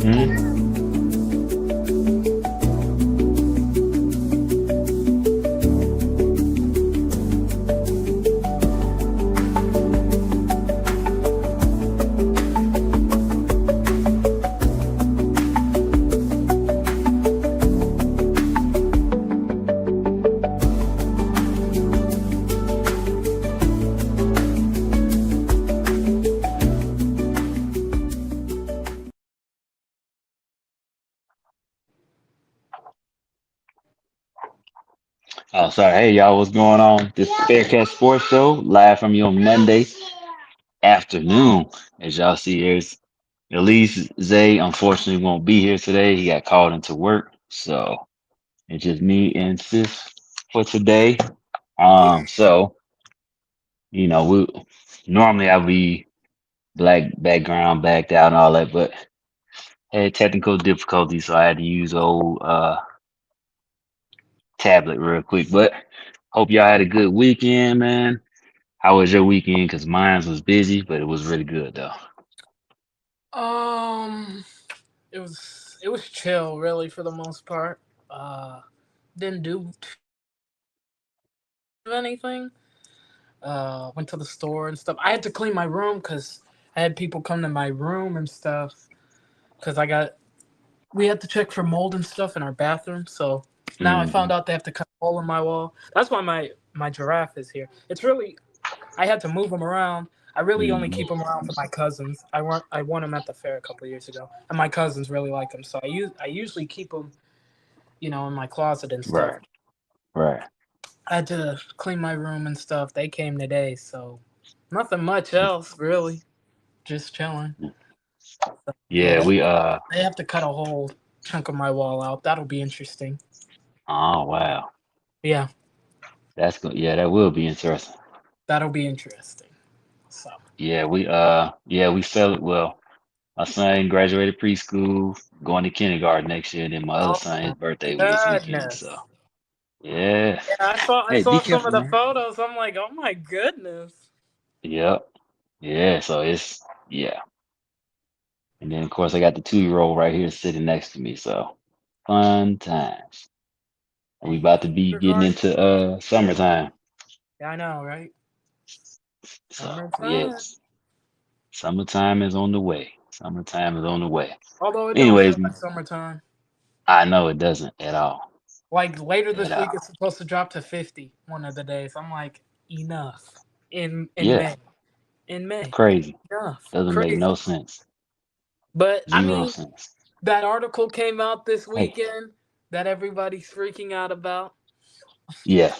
Hmm. Oh, sorry. Hey, y'all, what's going on? This is Faircat Sports Show, live from you on Monday afternoon. As y'all see, there's at least Zay unfortunately won't be here today. He got called into work. So it's just me and Sis for today. So, we normally I'll be black background, backed out and all that, but had technical difficulties, so I had to use old tablet real quick. But hope y'all had a good weekend, man. How was your weekend? Because mine was busy, but it was really good though. Um, it was chill, really, for the most part. Didn't do anything. Went to the store and stuff. I had to clean my room because I had people come to my room and stuff. Because we had to check for mold and stuff in our bathroom. So now I found Hmm. out they have to cut a hole in my wall. That's why my giraffe is here. It's really I had to move him around. I really only Hmm. keep him around for my cousins. I won him at the fair a couple of years ago, and my cousins really like him. So I usually keep him, in my closet and stuff. Right, right. I had to clean my room and stuff. They came today, so nothing much else really. Just chilling. Yeah, Yeah, we they have to cut a whole chunk of my wall out. That'll be interesting. oh wow. Yeah, That's good. Yeah, that will be interesting. that'll be interesting. So, Yeah, we fell well. My son graduated preschool, going to kindergarten next year, and then my other son, his oh birthday was this weekend. So goodness. yeah. Yeah, I Hey, be saw some of careful, the man. photos. I'm like, oh my goodness. Yep. Yeah, so it's yeah. And then of course I got the 2-year old right here sitting next to me. So fun times. And we Dang, about to be getting kindergarten. into summertime. Yeah, I know, right? So Summertime. yes, summertime is on the way. Summertime is on the way. Although it don't feel Anyways, like summertime. I know it doesn't at all. Like later At this week, it's all. supposed to drop to 50 one of the days. I'm like, enough. In Yeah, May. In May. crazy. Enough. Doesn't make Crazy. no sense. But I Zero mean, sense. that article came out this Hey, weekend that everybody's freaking out about. yeah.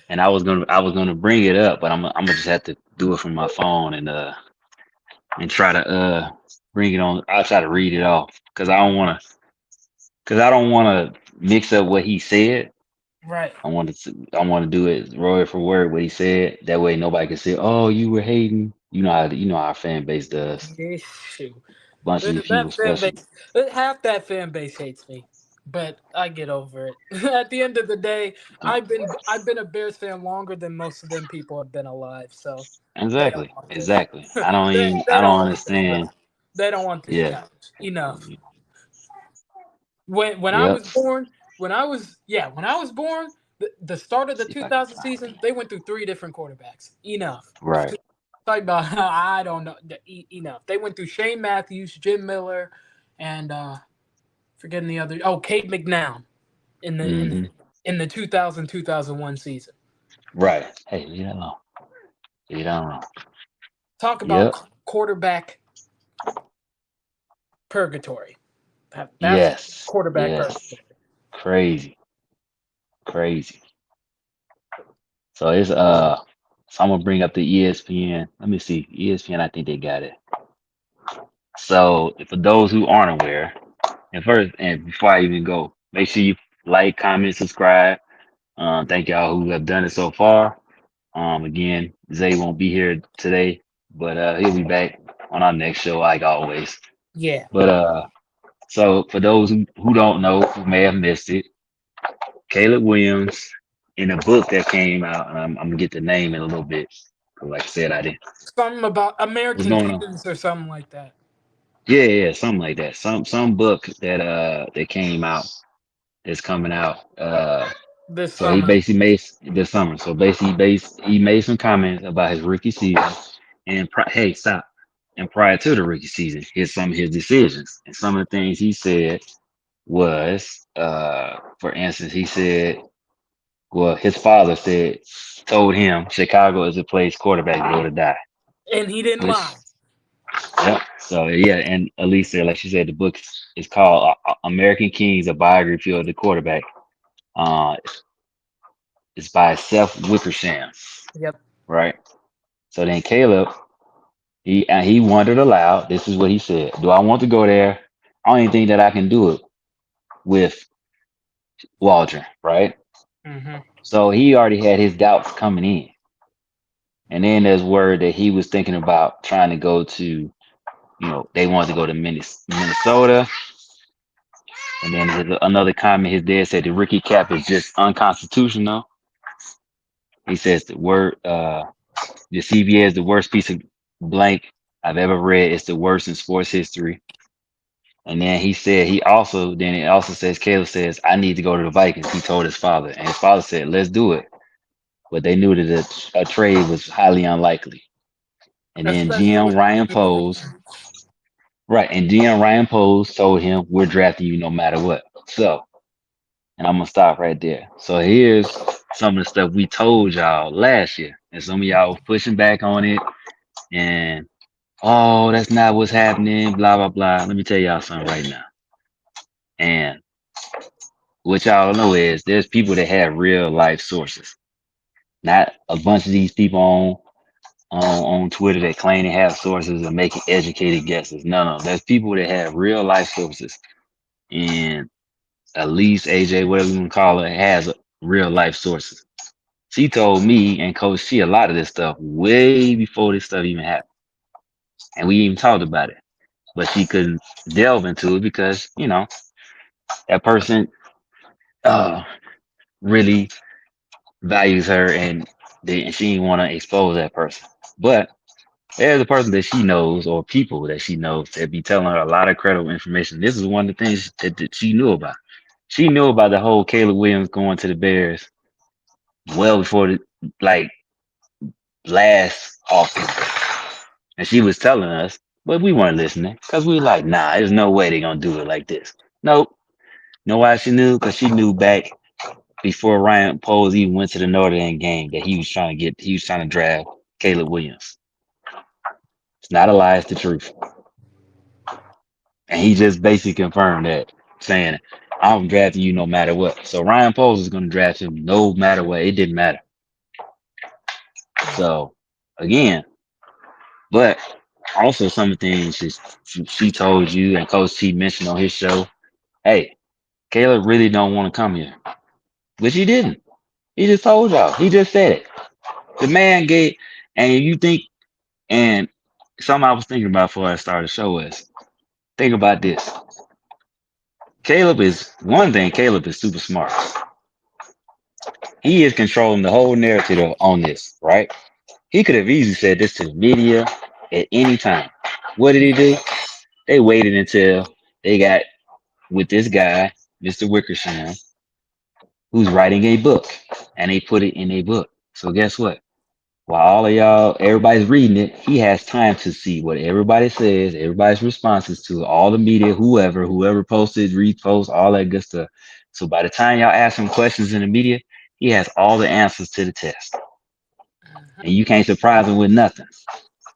And I was gonna bring it up, but I'm gonna just have to do it from my phone and try to bring it on. I'll try to read it off because I don't wanna mix up what he said. Right. I want to do it word for word what he said. That way nobody can say, "Oh, you were hating." You know how our fan base does. Yeah, shoot. Bunch of these people, That fan especially. base, half that fan base hates me, but I get over it. At the end of the day, uh, I've been a Bears fan longer than most of them people have been alive, so they don't Exactly, want this. exactly. I don't even. They I don't don't want this. understand. They don't want this Yeah. challenge. Enough. When I Yep. was born, when I was born, the start of the See if I can 2000 find season, it. they went through three different quarterbacks. Enough. Right. Talk about I don't know. Enough. They went through Shane Matthews, Jim Miller, and forgetting the other. Oh, Kate McNown in the in the Hmm. in the 2000-2001 season. Right. Hey, leave that alone. Leave that alone. Talk about Yep. quarterback purgatory. That's Yes. quarterback Yes. purgatory. Crazy. Crazy. So it's so I'm gonna bring up the ESPN. Let me see. ESPN, I think they got it. So for those who aren't aware, and before I even go, make sure you like, comment, subscribe. Thank y'all who have done it so far. Again, Zay won't be here today, but he'll be back on our next show like always. Yeah. But so for those who don't know, who may have missed it, Caleb Williams in a book that came out, and I'm gonna get the name in a little bit. 'Cause like I said, I didn't. Something about What's American going on? Twins or something like that. Yeah, yeah, something like that. Some book that came out that's coming out. this So he summer. basically made this summer. So basically, he made some comments about his rookie season. And hey, stop. And prior to the rookie season, here's some of his decisions. And some of the things he said was, for instance, he said, well, his father told him Chicago is a place quarterback go to die. And he didn't Which, lie. yep. So yeah, and Elisa, like she said, the book is called American Kings: A Biography of the Quarterback. Uh, it's by Seth Wickersham, Yep. right? So then Caleb, he wondered aloud. This is what he said: do I want to go there? I don't even think that I can do it with Waldron, right? Hmm. So he already had his doubts coming in. And then there's word that he was thinking about trying to go to, they wanted to go to Minnesota. And then another comment his dad said the Ricky Cap is just unconstitutional. He says the CBA is the worst piece of blank I've ever read. It's the worst in sports history. And then then it also says, Caleb says, I need to go to the Vikings. He told his father. And his father said, let's do it. But they knew that a trade was highly unlikely. And then Especially GM with Ryan Pose, situation. right? And GM Ryan Pose told him, we're drafting you no matter what. So, and I'm gonna stop right there. So here's some of the stuff we told y'all last year, and some of y'all was pushing back on it, and oh, that's not what's happening, blah blah blah. Let me tell y'all something right now. And what y'all know is there's people that have real life sources, not a bunch of these people on Twitter that claim they have sources and making educated guesses. No, no, there's people that have real life sources, and at least AJ, whatever you want to call it, has real life sources. She told me and Coach She a lot of this stuff way before this stuff even happened, and we even talked about it. But she couldn't delve into it because that person uh, really values her, and she didn't want to expose that person. But there's a person that she knows, or people that she knows, that be telling her a lot of credible information. This is one of the things that she knew about. She knew about the whole Caleb Williams going to the Bears well before like last offseason. And she was telling us, but we weren't listening because we were like, nah, there's no way they're gonna do it like this. Nope. Know why she knew? Because she knew back before Ryan Poles even went to the Notre Dame game that he was trying to draft Caleb Williams. It's not a lie, it's the truth. And he just basically confirmed that, saying, I'm drafting you no matter what. So Ryan Poles is gonna draft him no matter what. It didn't matter. So again, but also some of the things she told you and Coach T mentioned on his show. Hey, Caleb really don't want to come here, which he didn't. He just told y'all. He just said it. The man gave, and you think, and something I was thinking about before I started the show was, think about this. Caleb is one thing. Caleb is super smart. He is controlling the whole narrative on this, right? He could have easily said this to the media at any time. What did he do? They waited until they got with this guy, Mr. Wickersham, who's writing a book, and they put it in a book. So guess what? While all of y'all, everybody's reading it, he has time to see what everybody says, everybody's responses to it, all the media, whoever posted, repost, all that good stuff. So by the time y'all ask him questions in the media, he has all the answers to the test, and you can't surprise him with nothing.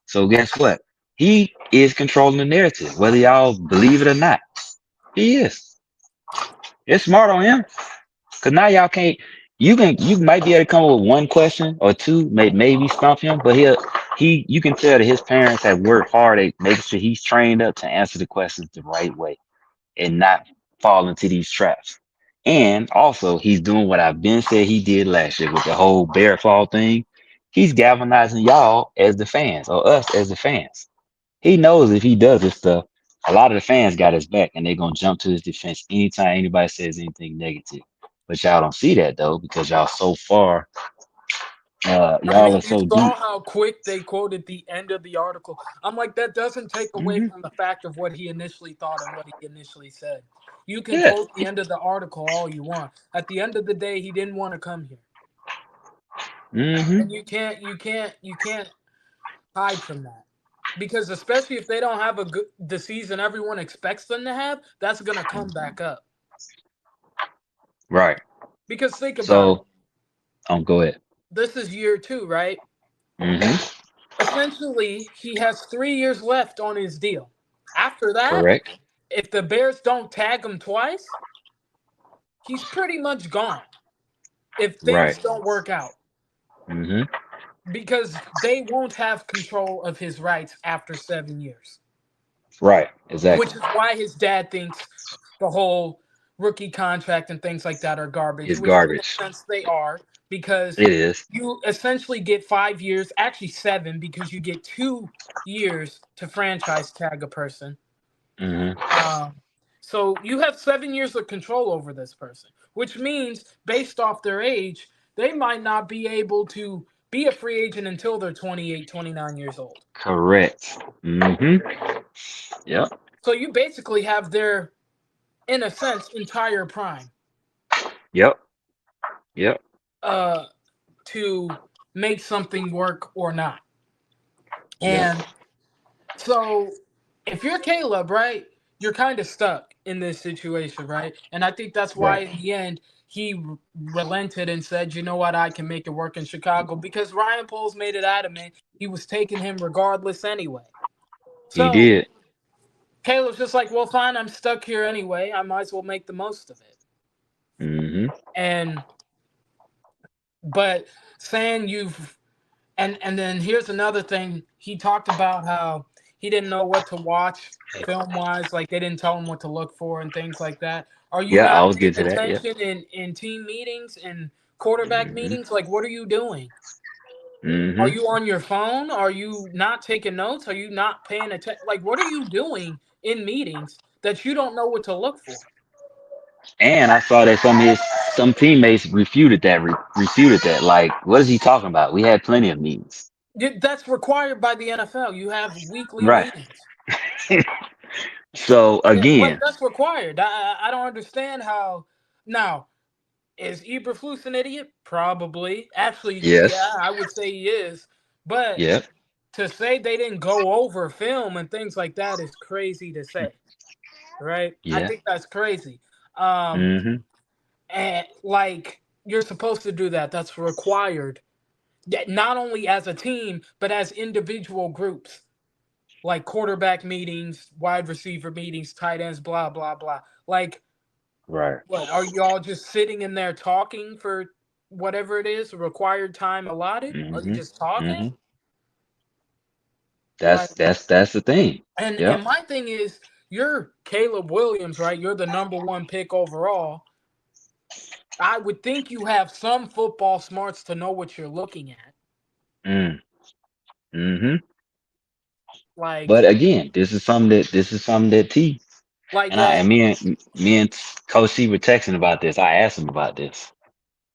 So guess what? He is controlling the narrative, whether y'all believe it or not. He is. It's smart on him. Cause now y'all can't. You might be able to come up with one question or two, maybe stump him, but you can tell that his parents have worked hard at making sure he's trained up to answer the questions the right way and not fall into these traps. And also, he's doing what I've been said he did last year with the whole bear fall thing. He's galvanizing y'all as the fans or us as the fans. He knows if he does this stuff, a lot of the fans got his back and they're gonna jump to his defense anytime anybody says anything negative. But y'all don't see that though, because y'all so far I y'all mean, are you so saw deep. how quick they quoted the end of the article. I'm like, that doesn't take away Hmm. from the fact of what he initially thought and what he initially said. You can Yeah. quote the end of the article all you want. At the end of the day, he didn't want to come here, Hmm. and you can't hide from that. Because especially if they don't have the season everyone expects them to have, that's gonna come back up. Right. Because think about it. So, go ahead. This is year two, right? Hmm. Essentially, he has 3 years left on his deal. After that, Correct. if the Bears don't tag him twice, he's pretty much gone. If Right. things don't work out, Hmm. because they won't have control of his rights after 7 years, Right. which Exactly. is why his dad thinks the whole rookie contract and things like that are garbage, It's which in a garbage. sense they are, because It is. you essentially get 5 years, actually seven, because you get 2 years to franchise tag a person. Hmm. Um, so you have 7 years of control over this person, which means based off their age, they might not be able to be a free agent until they're 28, 29 years old. Correct. Hmm. Yep. So you basically have their, in a sense, entire prime Yep. Yep. uh, to make something work or not. Yep. And so if you're Caleb, right, you're kind of stuck in this situation, right? And I think that's why Right. in the end he relented and said, "You know what, I can make it work in Chicago," because Ryan Poles made it adamant he was taking him regardless anyway. He So did. Caleb's just like, "Well, fine, I'm stuck here anyway. I might as well make the most of it." Hmm. And but saying you've and then here's another thing. He talked about how he didn't know what to watch film wise, like they didn't tell him what to look for and things like that. Are you Yeah, I not was paying getting to that. Yeah. attention in team meetings and quarterback Hmm. meetings? Like, what are you doing? Are Hmm. you on your phone? Are you not taking notes? Are you not paying attention? Like, what are you doing in meetings that you don't know what to look for? And I saw that some teammates refuted that. Like, what is he talking about? We had plenty of meetings. That's required by the NFL. You have weekly Right. meetings. So Yeah, like again, that's required. I don't understand how. Now, is Eberflus an idiot? Probably. Actually, yeah, yes. I would say he is. But Yep. to say they didn't go over film and things like that is crazy to say, right? I Yeah. think that's crazy. Um, Hmm. and like you're supposed to do that. That's required. Not only as a team, but as individual groups, like quarterback meetings, wide receiver meetings, tight ends, blah blah blah. Like, Right. what are y'all just sitting in there talking for whatever it is, required time allotted? Are you Hmm. just talking? Hmm. Like, That's the thing. and Yep. my thing is, you're Caleb Williams, right? You're the number one pick overall. I would think you have some football smarts to know what you're looking at. Mm. Hmm. Like, But again, this is something that T like, and I and me and Coach C were texting about this. I asked him about this,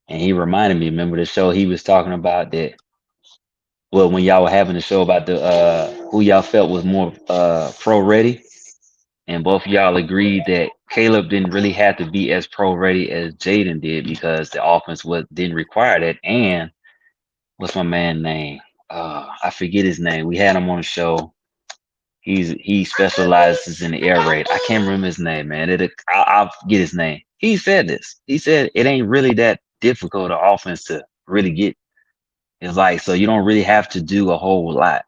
and he reminded me. Remember the show he was talking about that. Well, when y'all were having the show about the who y'all felt was more pro ready, and both of y'all agreed that Caleb didn't really have to be as pro ready as Jaden did because the offense didn't require that. And what's my man name? I forget his name. We had him on the show. He specializes in the air raid. I can't remember his name, man. I'll get his name. He said this. He said it ain't really that difficult an offense to really get. It's like so you don't really have to do a whole lot.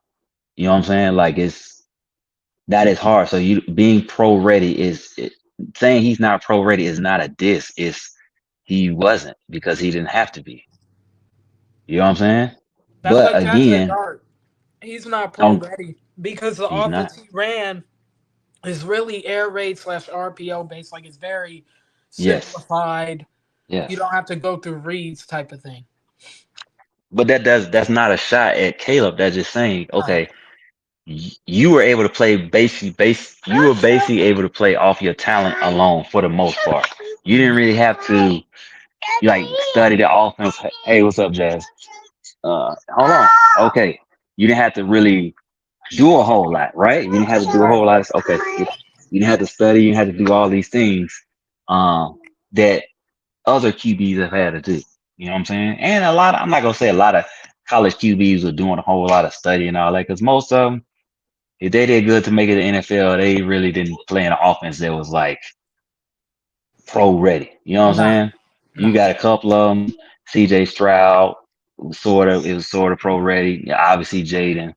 You know what I'm saying? Like it's not as hard. So you being pro ready saying he's not pro ready is not a diss. It's he wasn't because he didn't have to be. You know what I'm saying? that's But like Jackson again, Dart. He's not pro um, ready because the he's not. offense he ran is really air raid slash RPO based. Like, it's very Yes, simplified. You yes. don't have to go through reads type of thing. But that's not a shot at Caleb. That's just saying, Uh, okay, you were able to play you were basically able to play off your talent alone for the most part. You didn't mhm. really have to like study the offense. Hey, what's up, Jazz? Hold on. Okay, you didn't have to really do a whole lot, right? You didn't have to do a whole Right. lot. Okay, you didn't have to study. You didn't have to do all these things that other QBs have had to do. You know what I'm saying? And a lot. I'm not gonna say a lot of college QBs are doing a whole lot of study and all that, because most of them, if they did good to make it to the NFL, they really didn't play in an offense that was like pro ready. You know what Nah. I'm saying? You Nah. got a couple of them. CJ Stroud, it was sort of pro ready. Yeah, obviously Jaden, a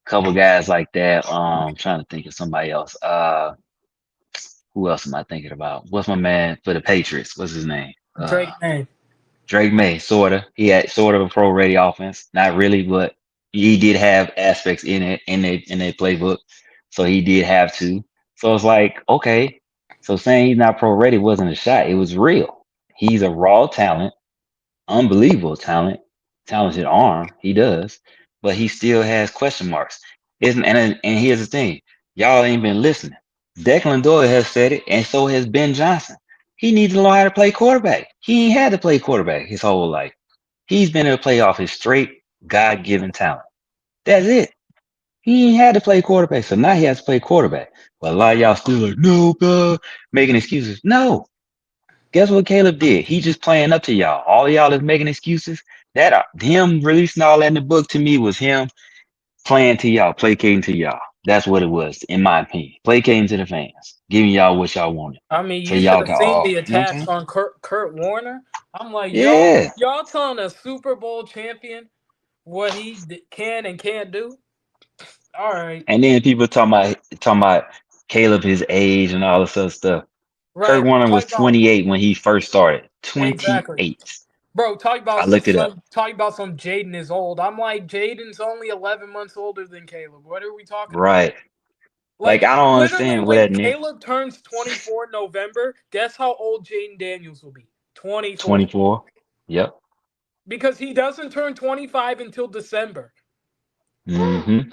couple guys like that. Trying to think of somebody else. Who else am I thinking about? What's my man for the Patriots? What's his name? Drake May. Drake May, sorta. He had sort of a pro ready offense. Not really, but he did have aspects in it in their playbook. So he did have to. So it's like, okay. So saying he's not pro ready wasn't a shot. It was real. He's a raw talent, unbelievable talent, talented arm. He does, but he still has question marks. Isn't and here's the thing, y'all ain't been listening. Declan Doyle has said it, and so has Ben Johnson. He needs to learn how to play quarterback. He ain't had to play quarterback his whole life. He's been able to play off his straight God given talent. That's it. He ain't had to play quarterback, so now he has to play quarterback. But a lot of y'all still like, no, making excuses. No, guess what Caleb did? He just playing up to y'all. All y'all is making excuses. That him releasing all that in the book to me was him playing to y'all, placating to y'all. That's what it was, in my opinion. Placating to the fans, giving y'all what y'all wanted. I mean, So you should y'all have got seen all, the you know what I'm attacks saying? on Kurt Warner. I'm like, Yeah. y'all telling a Super Bowl champion what he can and can't do? All right. And then people talking about Caleb, his age and all this other stuff. Kurt Right. Warner was Talk about 28 when he first started. exactly. 28. Bro, I looked it up. talk about some Jaden is old. I'm like, Jaden's only 11 months older than Caleb. What are we talking about? Right. Like Like, I don't literally, understand what when that meant. Caleb turns 24 in November, guess how old Jaden Daniels will be? 24. 24. Yep. Because he doesn't turn 25 until December. Mm-hmm.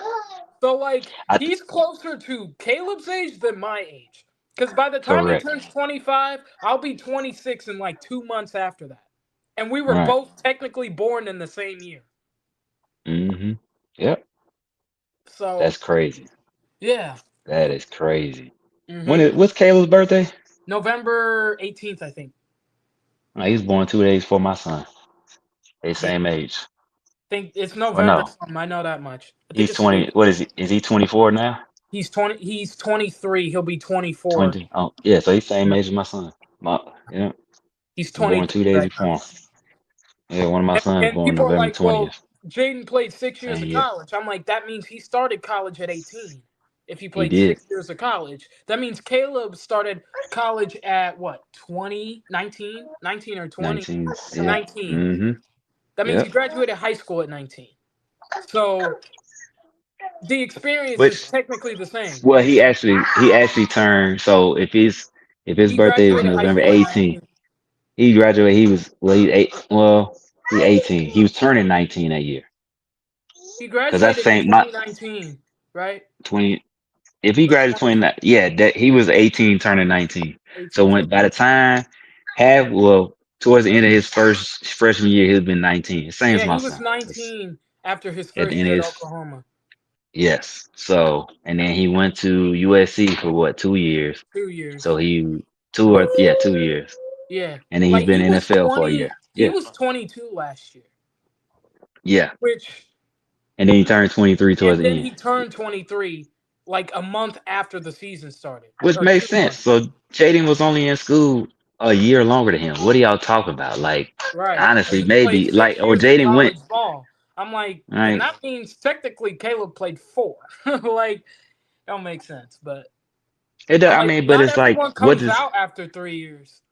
So, like, I he's closer to Caleb's age than my age. Because by the time he correct. turns 25, I'll be 26 in like 2 months after that. And we were Right. both technically born in the same year. Mm-hmm. Yep. So, That's crazy. yeah. That is crazy. hmm What's Caleb's birthday? November 18th, I think. Oh, he was born 2 days before my son. They Yeah. same age. Think it's Well, November no, something. I know that much. I think he's it's the 20. What is 18th. he? Is he 24 now? He's 23. He'll be 24. 20. Oh, yeah. So he's same age as my son. Yeah, He's born 23 2 days right now. before him. Yeah, one of my sons And born people are November like, well, 20th. Jaden played 6 years Same of year. college. I'm like, that means he started college at 18. If he He played did. 6 years of college, that means Caleb started college at what, 20, 19, 19 or 20? 19. Yeah. 19. Mm-hmm. That means he Yep. graduated high school at 19. So the experience is Which, technically the same. well, he actually turned. So if his He birthday is graduated high November school at 18th, 19. he graduated. He was well, he eight. Well, he 18. He was turning 19 that year. He Cause that's graduated in same my 2019, right? 20. If he Or graduated 2020, 29, yeah, that he was 18 turning 19. So 18 when turn. by the time towards the end of his first freshman year, he'd been 19. Same as Yeah, my he was son. Cause 19 after his at the first end of year at his Oklahoma. yes. So and then he went to USC for what 2 years. 2 years. So he 2 years. Yeah. And then he's Like been in NFL for a year. he Yeah. was 22 last year, Yeah. which And then he turned 23 towards and the then end. he turned 23 like a month after the season started Which or makes 2 sense. months. So Jaden was only in school a year longer than him. What are y'all talking about? Like, Right. And honestly, he played maybe like, 6 or years of Jaden went, college ball. I'm like, and right? that means technically Caleb played 4. Like, don't make sense, but I'm I like, mean, but not it's like, everyone what comes does, out after 3 years.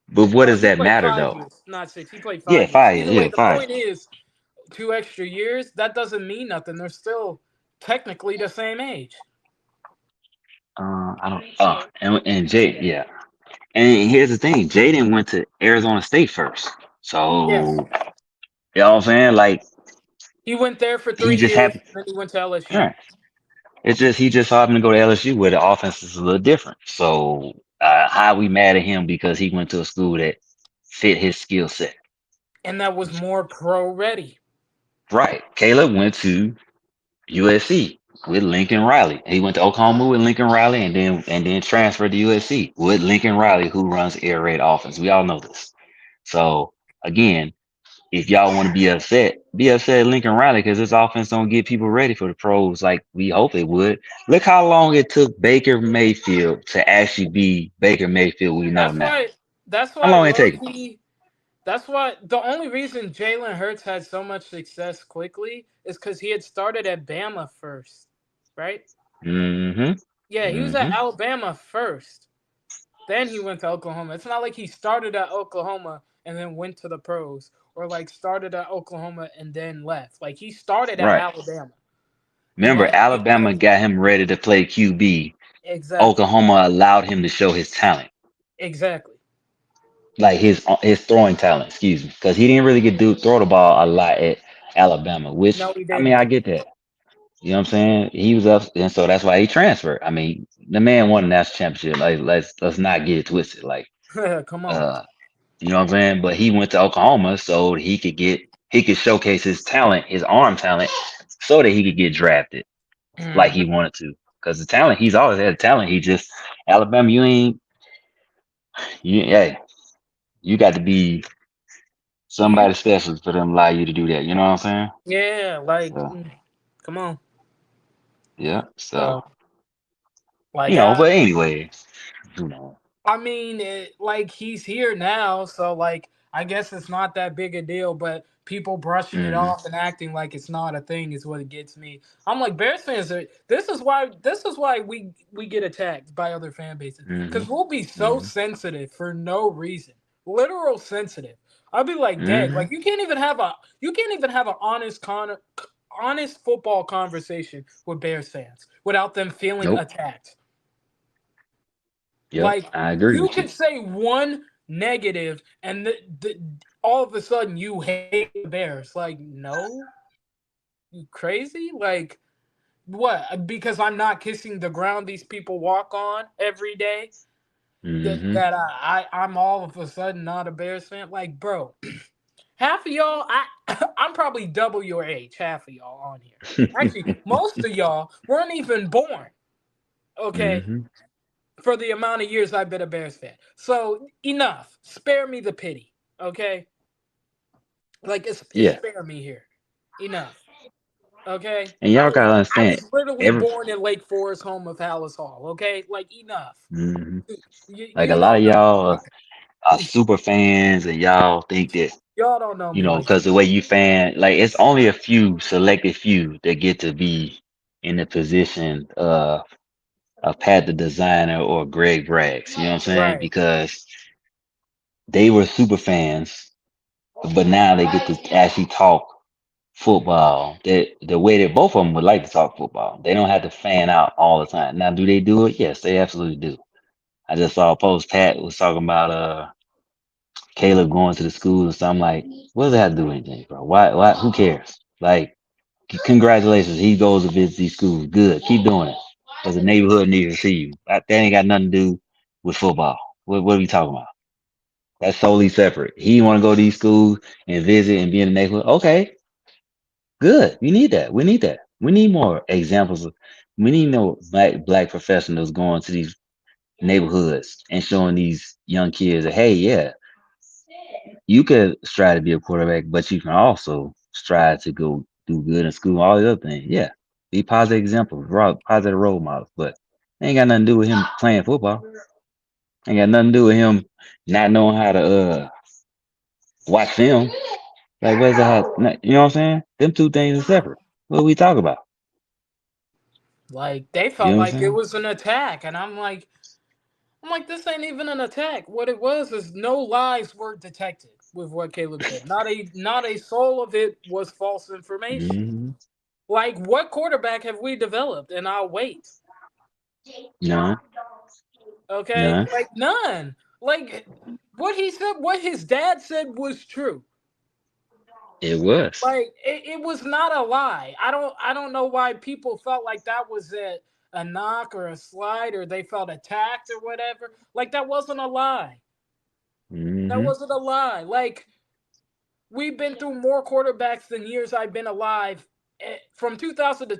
but what Or does he that played matter 5 though? years, not 6. He played Yeah, 5 years. 5 years. Either way, Yeah, the 5. point is 2 extra years. That doesn't mean nothing. They're still technically the same age. I don't. And Jay, yeah. And here's the thing: Jaden went to Arizona State first, Yes. so you know what I'm saying? Like, He went there for he three just years, happened. and then he went to LSU. Right. It's just he just happened to go to LSU where the offense is a little different. So how we mad at him because he went to a school that fit his skill set? And that was more pro ready. Right. Caleb went to USC with Lincoln Riley. He went to Oklahoma with Lincoln Riley and then transferred to USC with Lincoln Riley, who runs air raid offense. We all know this. So again, if y'all want to be upset at Lincoln Riley because this offense don't get people ready for the pros like we hope it would. Look how long it took Baker Mayfield to actually be Baker Mayfield we know That's now. why. That's How why long it low take? key. That's why the only reason Jalen Hurts had so much success quickly is because he had started at Bama first, right? Mm-hmm. Yeah, he was at Mm-hmm. Alabama first. Then he went to Oklahoma. It's not like he started at Oklahoma and then went to the pros, or like started at Oklahoma and then left. Like he started at Right. Alabama and Remember, then he Alabama went got him ready to play QB. exactly, Oklahoma allowed him to show his talent, exactly. like his throwing talent. Excuse me, because he didn't really get to throw the ball a lot at Alabama. Which No, he I mean, didn't. I get that. You know what I'm saying? He was up, and so that's why he transferred. I mean, the man won a national championship. Like, let's not get it twisted. Like, Come on. uh, you know what I'm saying? But he went to Oklahoma so he could showcase his talent, his arm talent, so that he could get drafted like he Hmm. wanted to. Because the talent, he's always had talent. He just Alabama, hey, you got to be You, somebody special for them allow you to do that. You know what I'm saying? yeah, like, So come on. yeah. So So, like, I, but anyway, you know. I mean, like he's here now, so like I guess it's not that big a deal. But people brushing it Hmm. off and acting like it's not a thing is what it gets me. I'm like Bears fans are. This is why we get attacked by other fan bases Hmm. because we'll be so Hmm. sensitive for no reason, literal sensitive. I'll be like, dang, Hmm. like you can't even have an honest football conversation with Bears fans without them feeling Nope. attacked. Yep. Like I agree you with you. could say one negative, and all of a sudden you hate the Bears. Like, no, you crazy? Like what? Because I'm not kissing the ground these people walk on every day. That Hmm. that I'm all of a sudden not a Bears fan. Like, bro, half of y'all, I'm probably double your age. Half of y'all on here. Actually, most of y'all weren't even born. Okay, Hmm. for the amount of years I've been a Bears fan. So enough. Spare me the pity. Okay? Like Yeah. spare me here. Enough. Okay? And I y'all was gotta I understand was literally every. born in Lake Forest, home of Hallis Hall. Okay? Like enough. Hmm. Like a You lot of don't know me y'all like are super fans, and y'all think that y'all don't know me like because the way you fan, like it's only a few selected few that get to be in the position of Pat the Designer or Greg Braggs. You know what I'm saying? right. Because they were super fans, but now they get to actually talk football. The way that both of them would like to talk football. They don't have to fan out all the time. Now, do they do it? Yes, they absolutely do. I just saw a post. Pat was talking about Caleb going to the school and something like, what does that have to do with anything, bro? Why? Who cares? Like, congratulations, he goes to visit these schools. Good, keep doing it. Because the neighborhood needs to see you. That ain't got nothing to do with football. What are we talking about? That's totally separate. He want to go to these schools and visit and be in the neighborhood. Okay, good. We need that. We need that. We need more examples of. We need no black professionals going to these neighborhoods and showing these young kids that hey, yeah, you could strive to be a quarterback, but you can also strive to go do good in school, all the other things. Yeah. Be positive examples, positive role models. But it ain't got nothing to do with him playing football. Ain't got nothing to do with him not knowing how to watch film. Like where's the how you know what I'm saying? Them two things are separate. What we talk about? Like they You felt know what I'm like it saying? was an attack, and I'm like, this ain't even an attack. What it was is no lies were detected with what Caleb said. Not a soul of it was false information. Hmm. Like, what quarterback have we developed? And I'll wait. No, Okay, no, like none. Like what he said, what his dad said was true. it was. Like it was not a lie. I don't know why people felt like that was a knock or a slide or they felt attacked or whatever. Like that wasn't a lie. That Hmm. wasn't a lie. Like We've been through more quarterbacks than years I've been alive. From 2000 to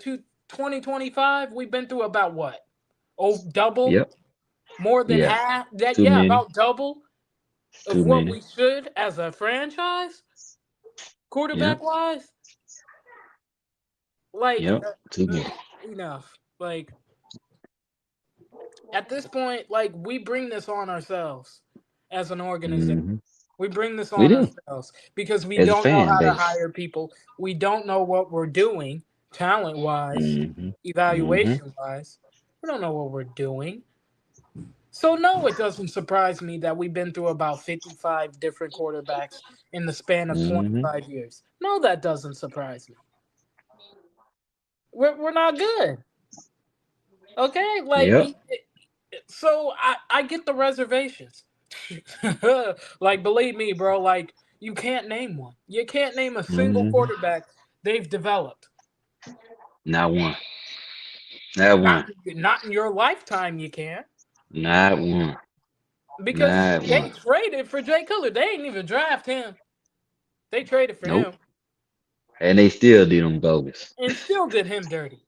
2025, we've been through about what? Oh, double? Yep. More than Yeah. half? That Too yeah, many. about double of Too what many. we should as a franchise, quarterback Yep. wise. Like Yep. Too many. enough. Like at this point, like we bring this on ourselves as an organization. Hmm. We bring this We on do. ourselves because we As a don't know fan how to base. hire people. We don't know what we're doing talent wise, Hmm. Hmm. evaluation wise. We don't know what we're doing. So no, it doesn't surprise me that we've been through about 55 different quarterbacks in the span of Hmm. 25 years. No, that doesn't surprise me. We're not good. Okay? Yep. So I get the reservations. Like believe me, bro, like you can't name one. You can't name a single Hmm. quarterback they've developed. Not one. Not Not one. not in your lifetime you can't. Not one. Because Not they one. traded for Jay Cutler. They ain't even draft him. They traded for Nope. him And they still did them bogus. and still did him dirty.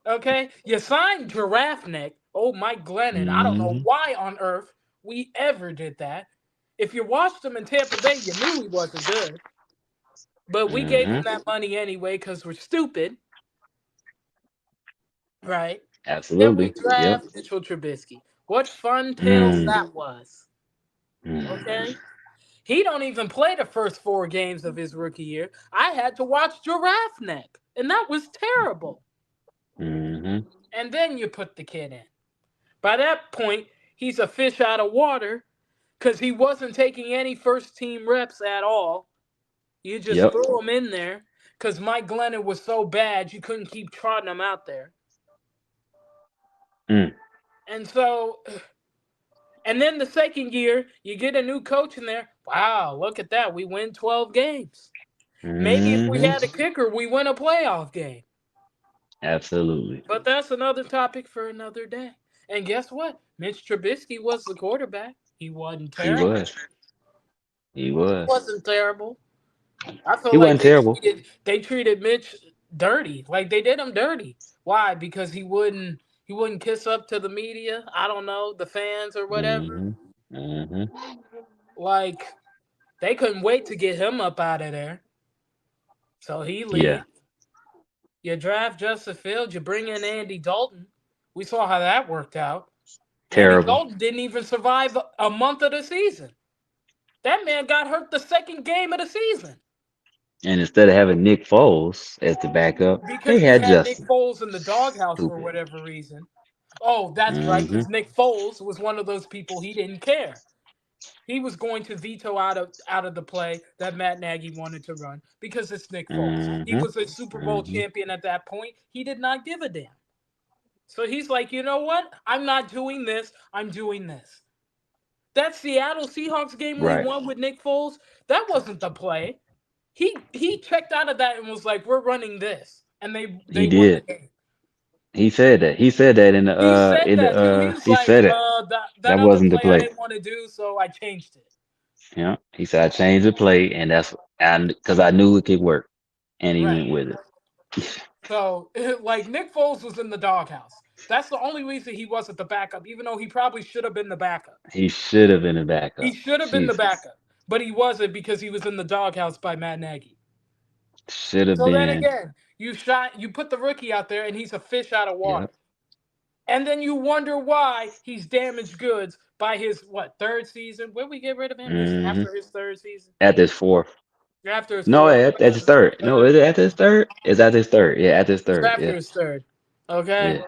Okay? You signed Giraffe Neck, oh Mike Glennon. I don't know Hmm. why on earth we ever did that. If you watched him in Tampa Bay, you knew he wasn't good. But we gave him Hmm. that money anyway because we're stupid, right? Then we Absolutely. Yep. draft Mitchell Trubisky. What fun tales Mm. that was. Mm. Okay? He don't even play the first 4 games of his rookie year. I had to watch Giraffe Neck, and that was terrible. Hmm. And then you put the kid in. By that point, he's a fish out of water because he wasn't taking any first team reps at all. You just Yep. threw him in there because Mike Glennon was so bad you couldn't keep trotting him out there. Mm. And so, and then the second year, you get a new coach in there. Wow, look at that. We win 12 games. Maybe if we Hmm. had a kicker, we win a playoff game. Absolutely. But that's another topic for another day. And guess what? Mitch Trubisky was the quarterback. He wasn't He terrible. was. He He was. wasn't terrible. I feel He like wasn't terrible. they treated Mitch dirty. Like they did him dirty. Why? Because he wouldn't kiss up to the media. I don't know, the fans or whatever. Hmm. Hmm. Like they couldn't wait to get him up out of there. So he Yeah. leaves. You draft Justin Fields, you bring in Andy Dalton. We saw how that worked out. Andy Terrible. Dalton didn't even survive a month of the season. That man got hurt the second game of the season And instead of having Nick Foles as the backup, they because you had had Nick Justin. Foles in the doghouse for Stupid. whatever reason. Oh, that's right, Hmm. because Nick Foles was one of those people he didn't care. He was going to veto out of the play that Matt Nagy wanted to run because it's Nick Foles. He Hmm. was a Super Bowl Hmm. champion at that point. He did not give a damn. So he's like, you know what? I'm not doing this. I'm doing this. That Seattle Seahawks game we Right. won with Nick Foles, that wasn't the play. He checked out of that and was like, "We're running this," and they He won the did. game. He said that. He said that He said in the that too. He was he like, said it. that That other wasn't the play I play. didn't want to do, so I changed it." Yeah. He said I changed the play and that's and because I knew it could work. And he Right. went with it. So, like Nick Foles was in the doghouse. That's the only reason he wasn't the backup, even though he probably should have been the backup. He should have been a He backup. should have been the Jesus. backup, but he wasn't because he was in the doghouse by Matt Nagy. Should have So then been. again, you put the rookie out there and he's a fish out of water. Yep. And then you wonder why he's damaged goods by his what third season? When we get rid of him? His Hmm. after his third season? At this fourth. After his No, fourth, at his third. No, is it at his third? It's at his third. Yeah, at his it's third. after Yeah. his third. Okay, Yeah.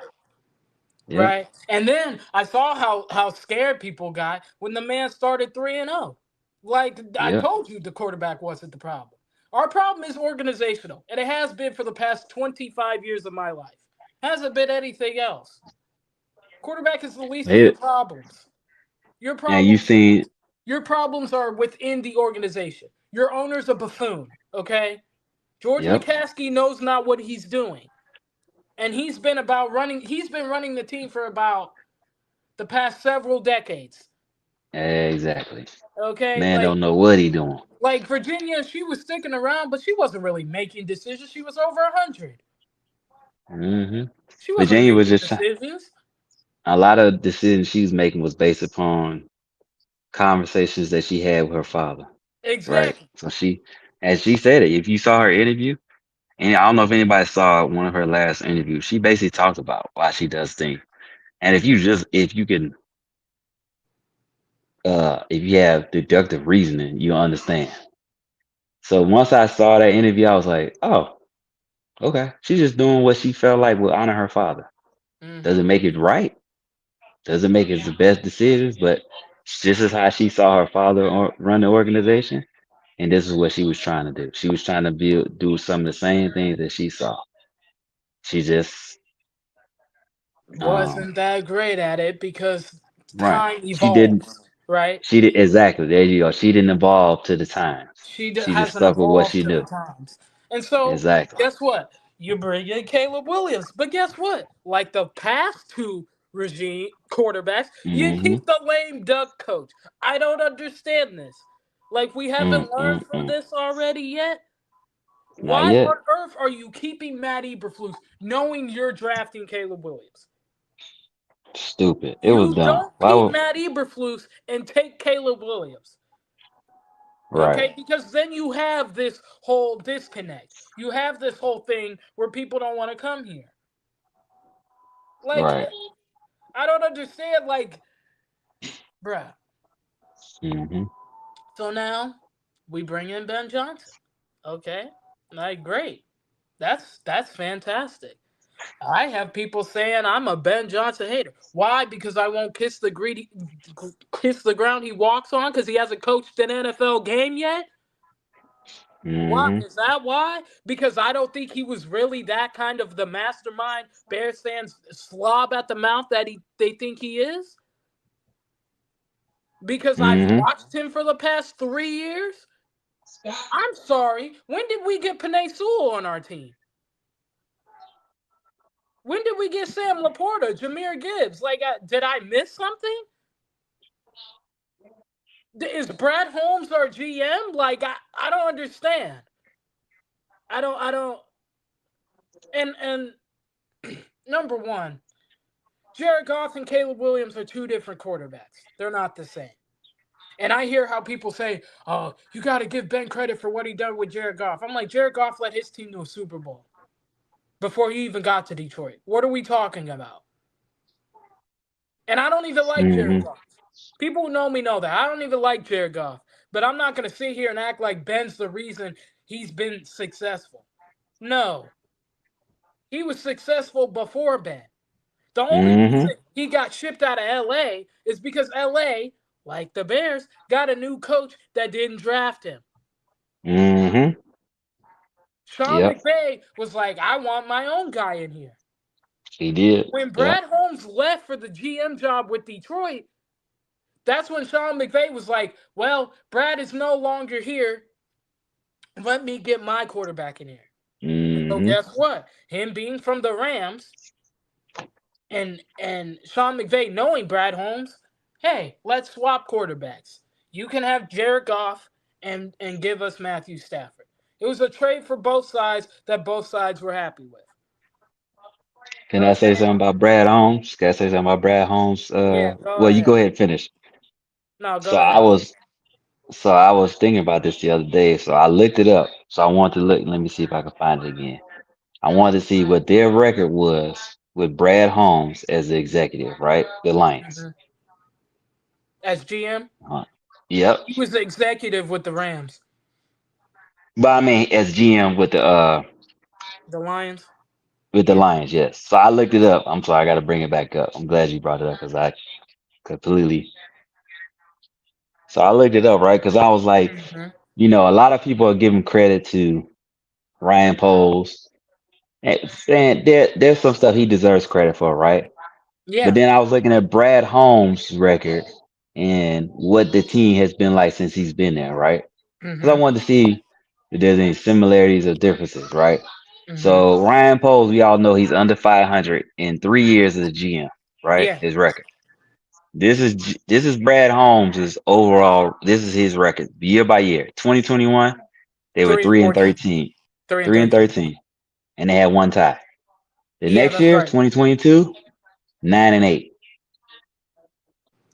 Yep. right. And then I saw how scared people got when the man started 3-0. Like I Yep. told you, the quarterback wasn't the problem. Our problem is organizational, and it has been for the past 25 years of my life. Hasn't been anything else. Quarterback is the least of your It, problems. Your and you problems seen. Your problems are within the organization. Your owner's a buffoon, okay? George Yep. McCaskey knows not what he's doing. And he's been running the team for about the past several decades. Exactly. Okay, Man don't know what he doing. like Virginia, she was sticking around, but she wasn't really making decisions. She was over 100. Hmm. She wasn't Virginia was making just decisions. a lot of decisions she was making was based upon conversations that she had with her father, right? Exactly. So she, as she said it, if you saw her interview, and I don't know if anybody saw one of her last interviews, she basically talked about why she does things. And if you can, if you have deductive reasoning, you understand. So once I saw that interview, I was like, oh, okay. She's just doing what she felt like would honor her father. Doesn't Hmm. make it right. Doesn't make it the best decisions, but this is how she saw her father run the organization, and this is what she was trying to do. She was trying to do some of the same things that she saw. She just, um, Wasn't that great at it because right. time She didn't. evolves, right? She did exactly. There you go. She didn't evolve to the times. She just Hasn't stuck with what evolved she to the knew. times. And so, Exactly. guess what? You bring in Caleb Williams. But guess what? Like the past two regime quarterbacks, you Mm-hmm. keep the lame duck coach. I don't understand this. Like, we haven't learned from Mm-mm-mm. this already yet. Not Why on yet. earth are you keeping Matt Eberflus knowing you're drafting Caleb Williams? Stupid. It was You dumb. don't Why keep would? Matt Eberflus and take Caleb Williams. Right. Okay, because then you have this whole disconnect. You have this whole thing where people don't want to come here. Like, Right. I don't understand. Like, bruh. Mm-hmm. So now we bring in Ben Johnson. Okay, like great. That's fantastic. I have people saying I'm a Ben Johnson hater. Why? Because I won't kiss the ground he walks on because he hasn't coached an NFL game yet. Why Mm-hmm. is that? Why? Because I don't think he was really that kind of the mastermind Bears fans slob at the mouth that they think he is. Because I've Mm-hmm. watched him for the past 3 years. I'm sorry. When did we get Panay Sewell on our team? When did we get Sam Laporta, Jameer Gibbs? Like, did I miss something? Is Brad Holmes our GM? Like, I don't understand. I don't. And number one, Jared Goff and Caleb Williams are two different quarterbacks. They're not the same. And I hear how people say, "Oh, you got to give Ben credit for what he done with Jared Goff." I'm like, Jared Goff led his team to a Super Bowl before he even got to Detroit. What are we talking about? And I don't even like Jared Mm-hmm. Goff. People who know me know that I don't even like Jared Goff. But I'm not going to sit here and act like Ben's the reason he's been successful. No, he was successful before Ben. The only Mm-hmm. reason he got shipped out of LA is because LA, like the Bears, got a new coach that didn't draft him. Mm-hmm. Sean Yep. McVay was like, I want my own guy in here. He did. When Yep. Brad Holmes left for the GM job with Detroit, that's when Sean McVay was like, well, Brad is no longer here. Let me get my quarterback in here. And so Mm-hmm. guess what? Him being from the Rams and Sean McVay knowing Brad Holmes, hey, let's swap quarterbacks. You can have Jared Goff and give us Matthew Stafford. It was a trade for both sides that both sides were happy with. Can I say Okay. something about Brad Holmes? Can I say something about Brad Holmes? Yeah, go Well, you ahead. go ahead and finish. No, So go I ahead. was, so I was thinking about this the other day. So I looked it up. So I wanted to look. Let me see if I can find it again. I wanted to see what their record was with Brad Holmes as the executive, right? The Lions. Hmm. As GM, Uh, yep. he was the executive with the Rams, But I mean, as GM the Lions. with the Yeah. Lions, yes. So I looked it up. I'm sorry, I got to bring it back up. I'm glad you brought it up because I completely. So I looked it up, right? Because I was like, Hmm. a lot of people are giving credit to Ryan Poles, and there's some stuff he deserves credit for, right? But Yeah. then I was looking at Brad Holmes' record and what the team has been like since he's been there, right? Because I Hmm. wanted to see if there's any similarities or differences, right? Hmm. So Ryan Poles, we all know he's under 500 in 3 years as a GM, right? Yeah. His record. this is Brad Holmes' overall. This is his record year by year. 2021, they were 3 and three and 14. 13, 3 and 3 and 13. 13, and they had one tie. The Yeah, next that's year, right. 2022, 9 and 8.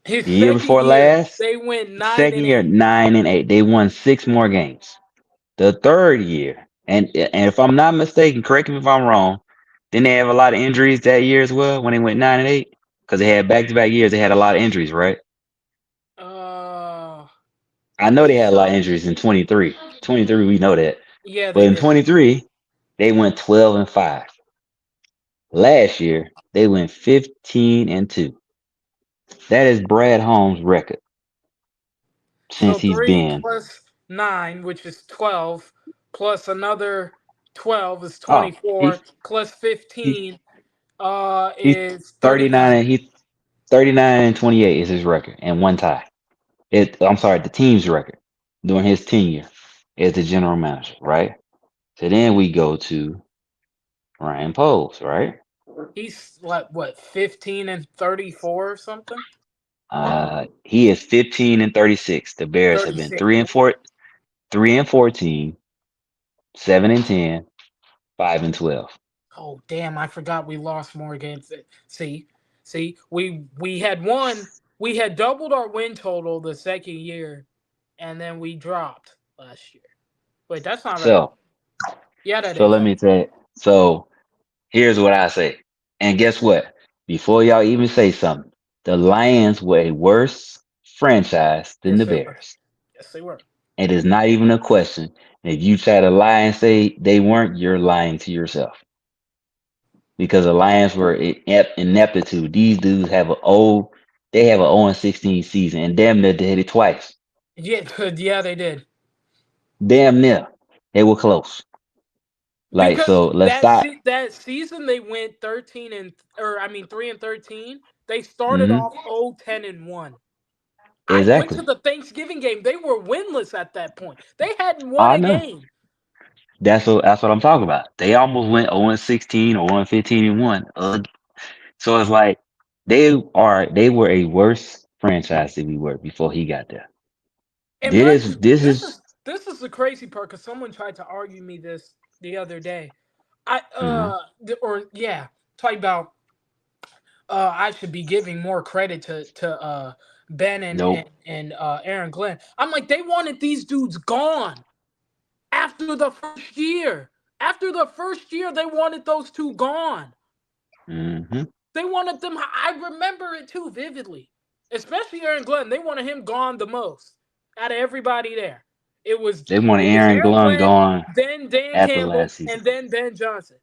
His The year second before year, last, they went 9 second and year, 8. 9 and 8. They won 6 more games. The third year, and if I'm not mistaken, correct me if I'm wrong, didn't they have a lot of injuries that year as well when they went 9 and 8? Because they had back-to-back years, they had a lot of injuries, right? I I know they think had a lot of so. injuries in 23. 23, we know that. Yeah, But they in did. 23, they went 12-5. Last year, they went 15-2. That is Brad Holmes' record since So he's 3 been. plus 9, which is 12, plus another 12 is Oh, 24, he plus he 15 he's is 39 39. and he 39-28 is his record and one tie. I'm sorry, the team's record during his tenure as the general manager, right? So then we go to Ryan Poles, right? He's like what, 15 and 34 or something? He is 15-36. The Bears have been 36. 3-4, 3-14, 7-10, 5-12. Oh damn, I forgot we lost more games. See, we had we had doubled our win total the second year, and then we dropped last year. Wait, that's not right. So, Yeah, that so is. let me tell you. So here's what I say. And guess what? Before y'all even say something, the Lions were a worse franchise than Yes, the they were. Bears. Yes, they were. It is not even a question. If you try to lie and say they weren't, you're lying to yourself. Because the Lions were ineptitude. These dudes they have an 0-16 season and damn near did it twice. Yeah, yeah, they did. Damn near. They were close. Like, Because so let's stop. that season they went 13 and or I mean 3 and 13. They started Hmm. off 0-10-1. I went to Exactly. the Thanksgiving game. They were winless at that point. They hadn't won I a know. game. That's what I'm talking about. They almost went 0-16 or 1-15-1. So it's like they were a worse franchise than we were before he got there. And mind you, This is this is the crazy part because someone tried to argue me this the other day. I mhm. or yeah, talking about I should be giving more credit to Ben Nope. and Aaron Glenn. I'm like they wanted these dudes gone after the first year. After the first year, they wanted those two gone. Hmm. They wanted them. I remember it too vividly, especially Aaron Glenn. They wanted him gone the most out of everybody there. It was They wanted it was Aaron Aaron Glenn Glenn, gone then Dan after Campbell, last season. and then Ben Johnson.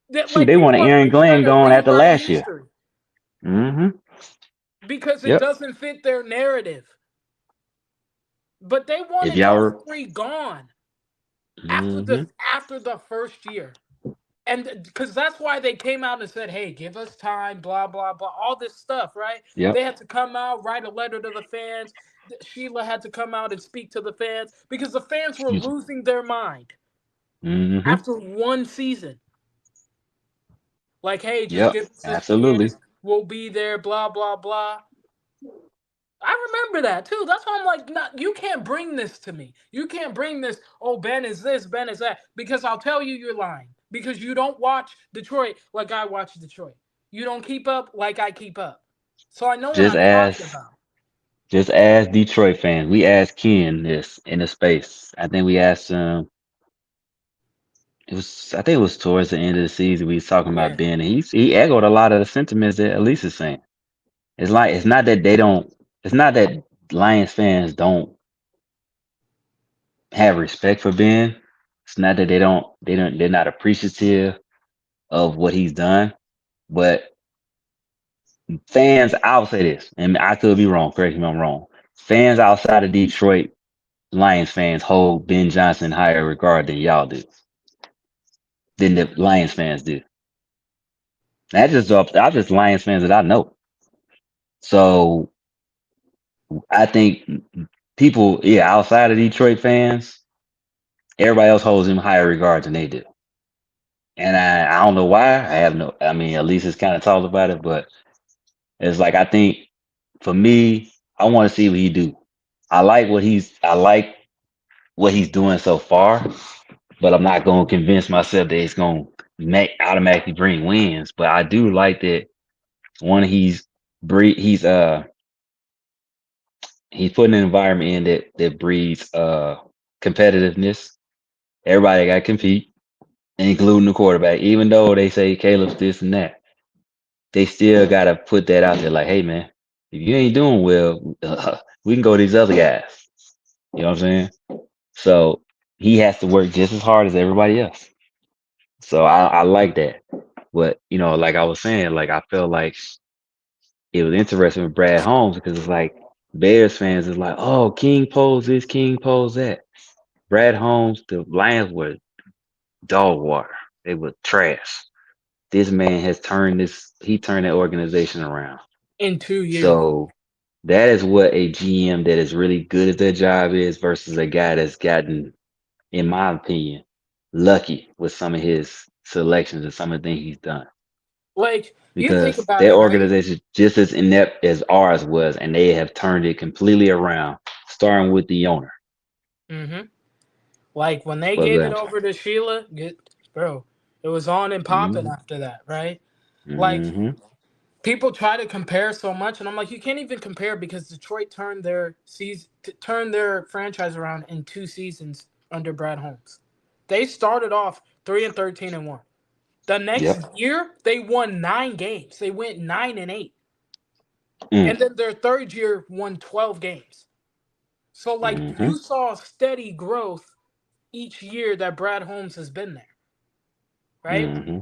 That Shoot, like they wanted people are Aaron like Glenn trying to gone after rewrite last year. history Hmm. because it Yep. doesn't fit their narrative. But they If wanted y'all those were, three gone hmm after the first year. And because that's why they came out and said, "Hey, give us time," blah blah blah, all this stuff, right? yep. They had to come out, write a letter to the fans. Sheila had to come out and speak to the fans because the fans were Excuse me. losing their mind Hmm. after one season. Like, hey, just Yep. give us this Absolutely. chance. We'll be there. Blah blah blah. I remember that too. That's why I'm like, not you can't bring this to me. You can't bring this. Oh, Ben is this, Ben is that, because I'll tell you you're lying because you don't watch Detroit like I watch Detroit. You don't keep up like I keep up. So I know what Just I'm talking ask, about. just ask Detroit fans. We asked Ken this in the space. I think we asked I think it was towards the end of the season. We was talking about Yeah. Ben, and he echoed a lot of the sentiments that Elise is saying. It's like it's not that they don't. It's not that Lions fans don't have respect for Ben. It's not that they're not appreciative of what he's done. But fans, I'll say this, and I could be wrong. Correct me if I'm wrong. Fans outside of Detroit, Lions fans hold Ben Johnson in higher regard than y'all do, than the Lions fans do. That's just Lions fans that I know. So I think people, yeah, outside of Detroit fans, everybody else holds him higher regard than they do. And I don't know why. I have no. I mean, at least it's kind of talked about it, but It's like I think for me, I want to see what he do. I like what he's doing so far, but I'm not going to convince myself that it's going to automatically bring wins. But I do like that one he's he's putting an environment in that breeds competitiveness. Everybody got to compete, including the quarterback. Even though they say Caleb's this and that, they still got to put that out there. Like, hey man, if you ain't doing well, we can go to these other guys. You know what I'm saying? So he has to work just as hard as everybody else. So I like that. But like I was saying, like I felt like it was interesting with Brad Holmes because it's like Bears fans is like, oh, King pose this, King pose that. Brad Holmes, the Lions were dog water. They were trash. This man has he turned that organization around. in 2 years. So that is what a GM that is really good at their job is versus a guy that's gotten, in my opinion, lucky with some of his selections and some of the things he's done. Like you think Because about their it, right? organization is just as inept as ours was, and they have turned it completely around, starting with the owner. Mm-hmm. Like when they What's gave it that? over to Sheila, bro, it was on and popping Mm-hmm. after that, right? Like Mm-hmm. people try to compare so much, and I'm like, you can't even compare because Detroit turned their turned their franchise around in 2 seasons under Brad Holmes. They started off 3-13-1. The next Yep. year, they won 9 games. They went 9-8, and Mm. then their third year won 12 games. So like Mm-hmm. you saw steady growth each year that Brad Holmes has been there, right? Mm-hmm.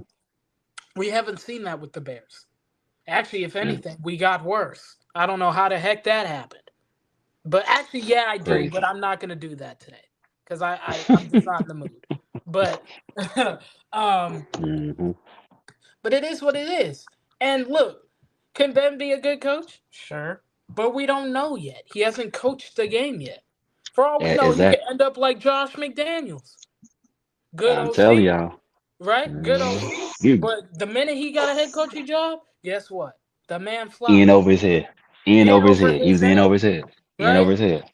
We haven't seen that with the Bears. Actually, if Mm. anything, we got worse. I don't know how the heck that happened. But actually, yeah, I do. But Crazy. I'm not gonna do that today because I'm just not in the mood. But um, Mm-hmm. but it is what it is. And look, can Ben be a good coach? Sure, but we don't know yet. He hasn't coached the game yet. For all we know, he could Exactly. end up like Josh McDaniels. Good I'm telling OC, y'all. right? Good OC. Mm. But the minute he got a head coaching job, guess what? The man In flopped. over his head. In In over his over head. He his was in head, over his head. In over right? his head.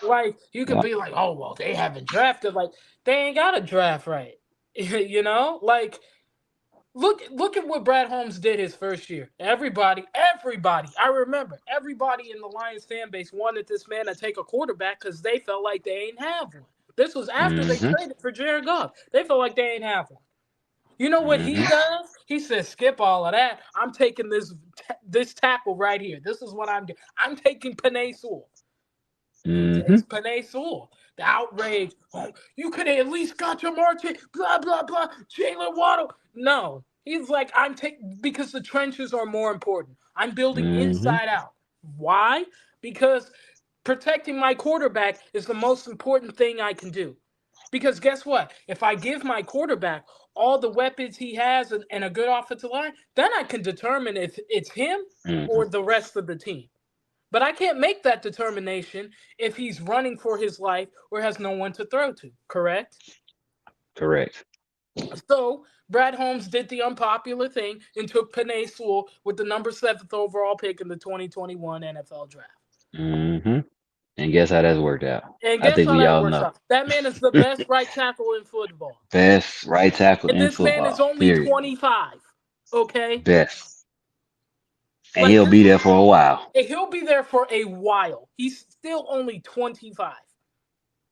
Like you could Yeah. be like, oh well, they haven't drafted. Like they ain't got a draft right. You know, like look at what Brad Holmes did his first year. Everybody, I remember everybody in the Lions fan base wanted this man to take a quarterback because they felt like they ain't have one. This was after they Mm-hmm. traded for Jared Goff. They felt like they ain't have one. You know what he Mm-hmm. does? He says, "Skip all of that. I'm taking this tackle right here. This is what I'm doing. I'm taking Panay Sewell. He Mm-hmm. takes Panay Sewell. The outrage. Oh, you could have at least got your marching. Blah blah blah. Jalen Waddle. No, he's like I'm taking because the trenches are more important. I'm building Mm-hmm. inside out. Why? Because protecting my quarterback is the most important thing I can do. Because guess what? If I give my quarterback all the weapons he has and a good offensive line, then I can determine if it's him Mm-hmm. or the rest of the team. But I can't make that determination if he's running for his life or has no one to throw to, correct? Correct. So Brad Holmes did the unpopular thing and took Panay Sewell with the number seventh overall pick in the 2021 NFL draft. Mm-hmm. And guess how that's worked out? And I guess think how we that all works know. out? That man is the best right tackle in football. Best right tackle And in this man is football. only Period. 25. Okay? Best. And Like he'll this be there for a while. he'll be there for a while. He's still only 25.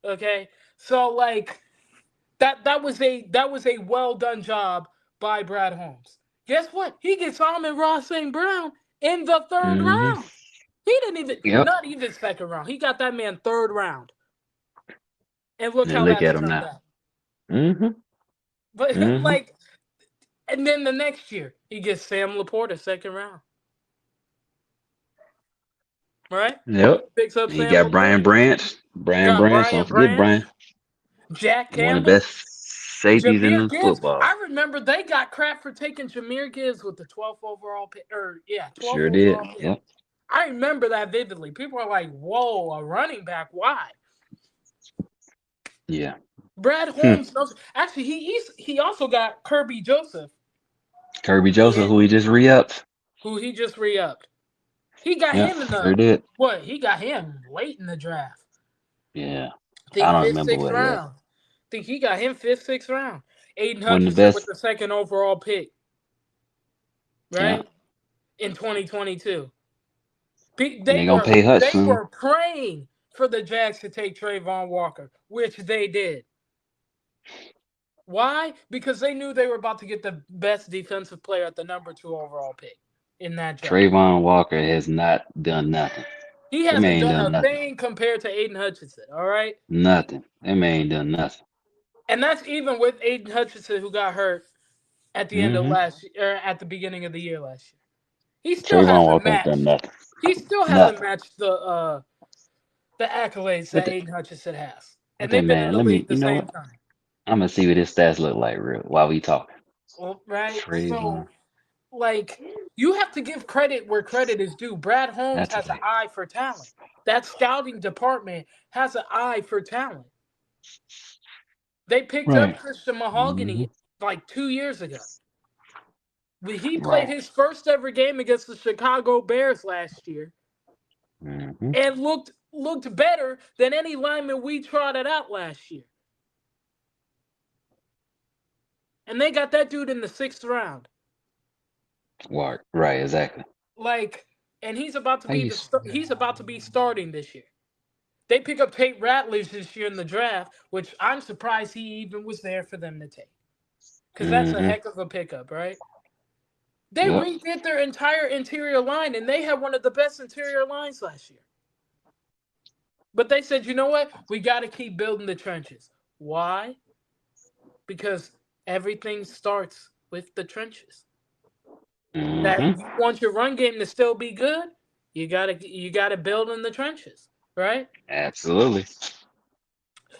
Okay? So like that was a well done job by Brad Holmes. Guess what? He gets Amon Ross St. Brown in the third Mm-hmm. round. He didn't even Yep. not even second round. He got that man third round. And look And how look that's at him turned now. out. Mm-hmm. But Mm-hmm. like and then the next year he gets Sam Laporta second round. Right? Yep. Picks up And he Sam got Brian Laporta. Branch. Brian Got Branch. Don't Brian forget Branch, Brian. Jack One of the Campbell, best safeties in Jameer the Gibbs. football. I remember they got crap for taking Jameer Gibbs with the 12th overall pick, or yeah, 12th Sure did. overall pick. Yep. I remember that vividly. People are like, "Whoa, a running back? Why?" Yeah. Brad Hmm. Holmes knows. Actually, he also got Kirby Joseph. Kirby Joseph, And who he just re-upped. who he just re-upped. He got Yeah, him in sure the did. what? He got him late in the draft. Yeah, I I think don't fifth, remember sixth what. Yeah, round. I think he got him fifth, sixth round. Aiden wasn't the Hutchinson with best. the second overall pick, Yeah, right? In 2022. and they gonna pay Hutch They soon. were praying for the Jags to take Trayvon Walker, which they did. Why? Because they knew they were about to get the best defensive player at the number 2 overall pick in that draft. Trayvon Walker has not done nothing. He That man hasn't ain't done done a nothing. thing compared to Aiden Hutchinson, all right? Nothing. That man ain't done nothing. And that's even with Aiden Hutchinson who got hurt at the end of Mm-hmm. last year, or at the beginning of the year last year. He still Trayvon hasn't Walker ain't done matched. nothing. He still hasn't Nothing. matched the accolades What that the, Aiden Hutchinson has. what And that they've been in man? the Let league me. the You know same what? time. I'm gonna see what his stats look like real while we talking. Well, right? Trayvon. So like you have to give credit where credit is due. Brad Holmes That's a has an fact. eye for talent. That scouting department has an eye for talent. They picked up Right. Christian Mm-hmm. Mahogany like 2 years ago. He played Right. his first ever game against the Chicago Bears last year Mm-hmm. and looked better than any lineman we trotted out last year. And they got that dude in the 6th round. Right. Right. Exactly. Like, and I used. he's about to be starting this year. They pick up Tate Ratledge this year in the draft, which I'm surprised he even was there for them to take. Because that's a Mm-hmm. heck of a pickup, right? They Yep. redid their entire interior line, and they had one of the best interior lines last year. But they said, you know what? We got to keep building the trenches. Why? Because everything starts with the trenches. That Mm-hmm. you want your run game to still be good, you gotta build in the trenches, right? Absolutely.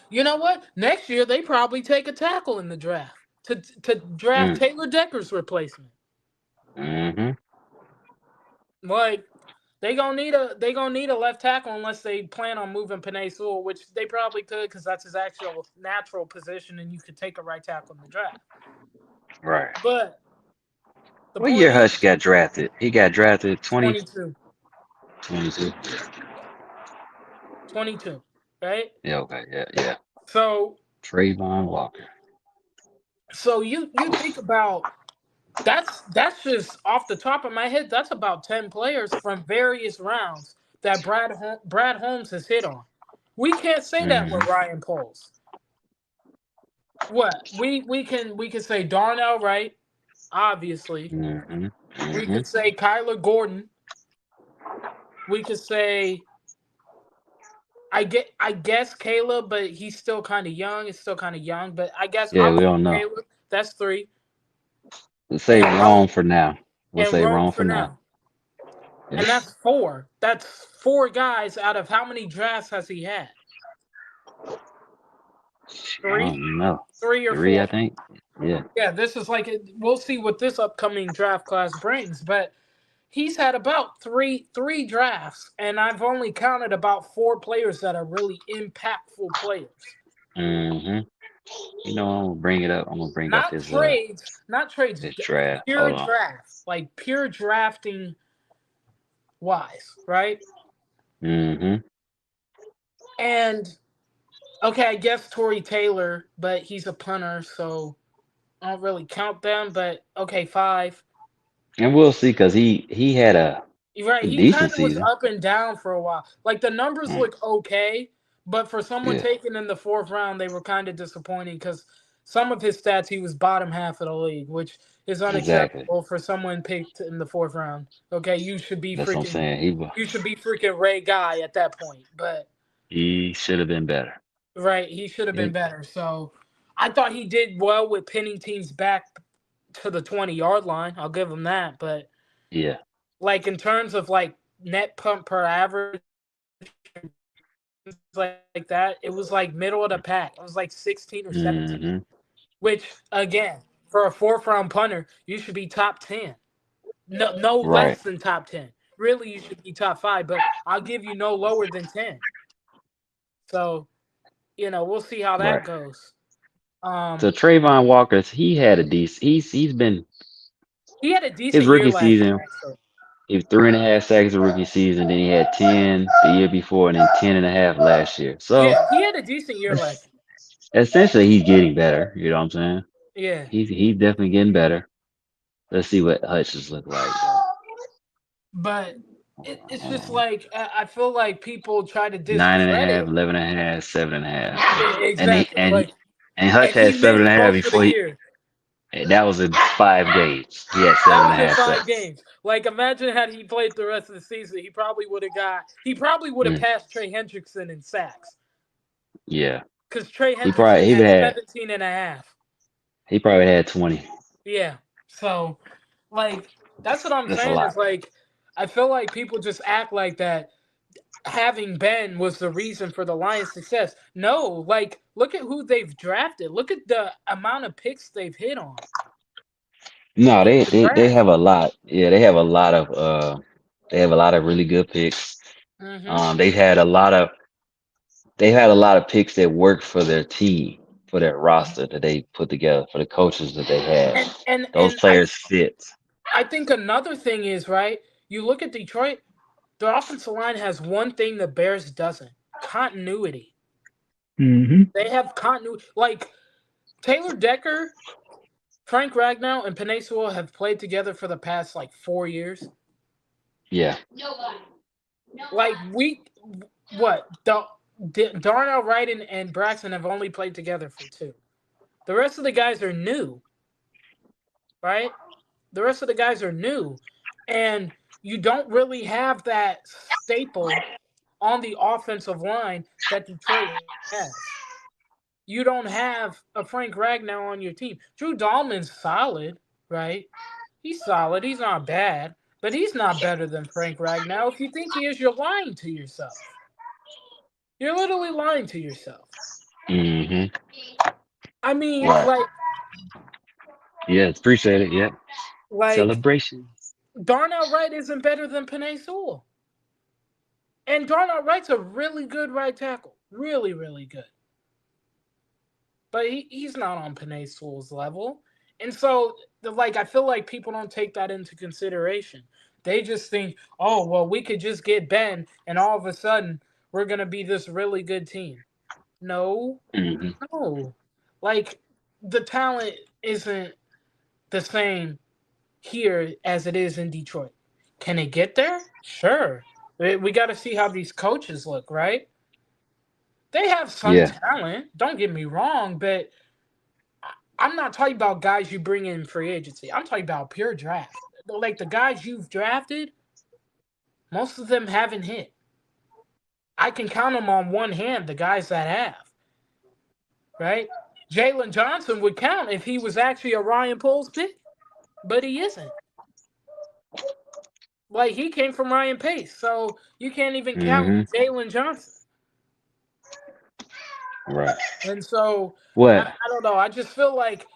You know what? Next year they probably take a tackle in the draft to draft Mm. Taylor Decker's replacement. Mm-hmm. Like they gonna need a left tackle unless they plan on moving Panay Sewell, which they probably could because that's his actual natural position, and you could take a right tackle in the draft. Right. But the What point year is Hush got drafted? He got drafted 22, 2022. 22, right? Yeah. Okay. Yeah. Yeah. So Trayvon Walker. you think about that's just off the top of my head. That's about 10 players from various rounds that Brad Holmes has hit on. We can't say that with Mm-hmm. Ryan Poles. What we can say Darnell Wright, obviously. Mm-hmm. We Mm-hmm. could say Kyler Gordon. We could say I guess Caleb, but he's still kind of young. It's still kind of young, but I guess Yeah. I'll We give you don't know. Caleb. That's three, Let's say and wrong for now. We'll say Rome wrong for for now. now, Yep. and that's four. That's four guys out of how many drafts has he had? I Three, don't know. three or 3, I four. think. Yeah. Yeah, this is like we'll see what this upcoming draft class brings, but he's had about three drafts, and I've only counted about four players that are really impactful players. Mm-hmm. You know, I'm gonna bring it up. I'm gonna bring up Not trades, his draft. pure Hold on. draft, like pure drafting wise, right? Mm-hmm. And okay, I guess Tory Taylor, but he's a punter, so I don't really count them. But okay, five. And we'll see, cause he had a You're right. He decent kind of was season. up and down for a while. Like the numbers Mm, look okay, but for someone yeah. taken in the 4th round, they were kind of disappointing because some of his stats he was bottom half of the league, which is Exactly. unacceptable for someone picked in the 4th round. Okay, That's what I'm saying. you should be freaking Ray Guy at that point. But He should have been better. right, he should have been It, better. So I thought he did well with pinning teams back to the 20-yard line. I'll give him that. But yeah. like in terms of like net pump per average like that, it was like middle of the pack. It was like 16 or 17, Mm-hmm. which again, for a 4th round punter, you should be top 10. No Right. less than top 10. Really, you should be top 5, but I'll give you no lower than 10. So, we'll see how that Right. goes. So Um, Trayvon Walker, he had a decent. He's been he had a his decent year rookie last year, season. actually. He was 3.5 sacks the rookie season. Then he had 10 the year before, and then 10.5 last year. So Yeah, he had a decent year last essentially, he's getting better. You know what I'm saying? year. Yeah, He's definitely getting better. Let's see what Hutchins look like. but it's Hold just on. like I feel like people try to Nine and a half, discredit. 11.5, 7.5. And he Exactly. and Like, and Hutch and he had seven and missed a half most of the before he. year. That was in 5 games. He had That seven was and a in half five sacks. games. Like, imagine had he played the rest of the season, he probably would have got. He probably would have Mm, passed Trey Hendrickson in sacks yeah, because Trey he probably Hendrickson he had had 17 and a half. he probably had 20. Yeah. So, like, that's what I'm That's a saying. Is lot. like, I feel like people just act like that having Ben was the reason for the Lions' success. No, like, look at who they've drafted. Look at the amount of picks they've hit on No, in they, the they they draft. have a lot. Yeah, they have a lot of they have a lot of really good picks. Hmm. They had a lot of picks that worked for their team, for their roster that they put together, for the coaches that they had. And and Those and I players fit. I think another thing is right. You look at Detroit. Their offensive line has one thing the Bears doesn't: continuity. Hmm. They have continuity. Like Taylor Decker, Frank Ragnow, and Penei Sewell have played together for the past like 4 years. Yeah. Like what Darnell Wright and Braxton have only played together for two. The rest of the guys are new, right? The rest of the guys are new, and you don't really have that staple on the offensive line that Detroit has. You don't have a Frank Ragnow on your team. Drew Dahlman's solid, right? He's solid. He's not bad, but he's not better than Frank Ragnow. If you think he is, you're lying to yourself. You're literally lying to yourself. Hmm. I mean, Right. Yeah, appreciate it. Yeah. like Celebration. Darnell Wright isn't better than Penei Sewell, and Darnell Wright's a really good right tackle, really, really good. But he's not on Penei Sewell's level, and so like I feel like people don't take that into consideration. They just think, oh well, we could just get Ben, and all of a sudden we're gonna be this really good team. No, Hmm. no, like the talent isn't the same here as it is in Detroit. Can it get there? Sure. We got to see how these coaches look, right? They have some Yeah. talent. Don't get me wrong, but I'm not talking about guys you bring in free agency. I'm talking about pure draft. Like the guys you've drafted, most of them haven't hit. I can count them on one hand, the guys that have, right? Jalen Johnson would count if he was actually a Ryan Poles pick, but he isn't. Like he came from Ryan Pace, so you can't even count Hmm. Jalen Johnson. Right. And so What? I don't know. I just feel like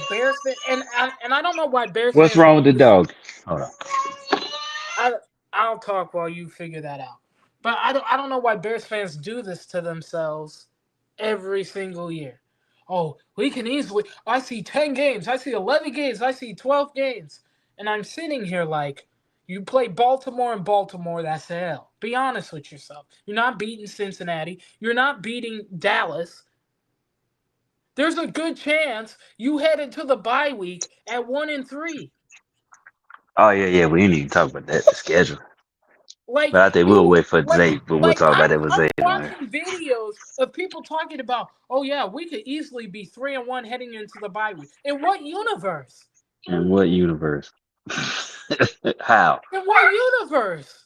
Bears fan, and I don't know why Bears What's fans wrong with do the this. dog? Hold on. I I'll talk while you figure that out. But I don't know why Bears fans do this to themselves every single year. Oh, we can easily. I see 10 games. I see 11 games. I see 12 games, and I'm sitting here like, you play Baltimore and Baltimore. That's a L. Be honest with yourself. You're not beating Cincinnati. You're not beating Dallas. There's a good chance you head into the bye week at 1-3. Oh yeah, yeah. We didn't even talk about that. The schedule. Like But I think we'll you, wait for like Zay. But we'll like talk about I'm that with I'm Zay on here. watching videos of people talking about, oh yeah, we could easily be 3-1 heading into the bye week. In what universe? In what universe? How? In what universe?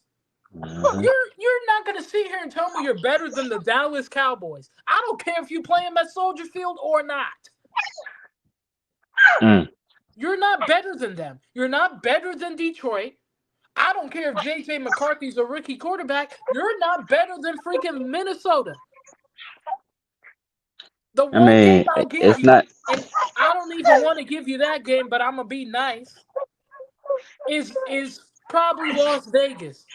Hmm. You're not gonna sit here and tell me you're better than the Dallas Cowboys. I don't care if you play them at Soldier Field or not. Mm. You're not better than them. You're not better than Detroit. I don't care if JJ McCarthy's a rookie quarterback. You're not better than freaking Minnesota. The I one game mean, I'll give it's you, not and I don't even want to give you that game, but I'm gonna be nice, is probably Las Vegas.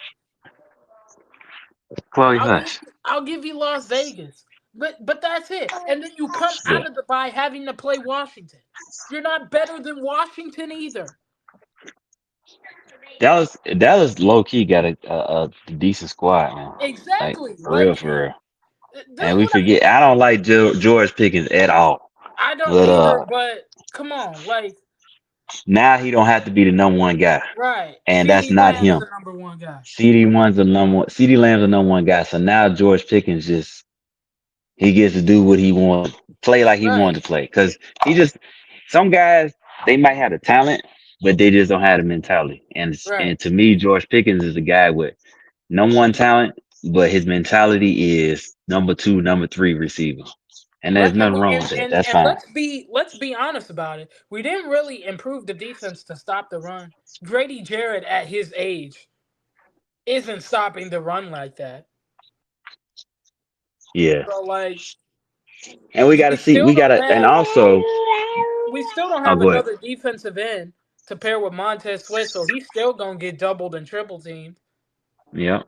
Chloe I'll give Hush. I'll give you Las Vegas. But that's it. And then you come Yeah. out of the bye having to play Washington. You're not better than Washington either. Dallas low key got a decent squad, man. Like Exactly. for real. This And is we what forget. I don't like George Pickens at all. I don't But either. But come on, now he don't have to be the number one guy, right? and that's CD not Lamb's him. the number one guy. CD1's the number one. CD Lamb's the number one guy. So now George Pickens just he gets to do what he wants, play like he Right. wanted to play. Because he just some guys they might have the talent, but they just don't have the mentality. And Right. to me, George Pickens is a guy with number one talent, but his mentality is number two, number three receiver. And Right. there's nothing wrong with that. That's And fine. let's be honest about it. We didn't really improve the defense to stop the run. Grady Jarrett at his age isn't stopping the run like that. Yeah. So And we we gotta see still we don't gotta and have also oh go ahead. another defensive end to pair with Montez Sweat, so he's still gonna get doubled and triple teamed. Yeah.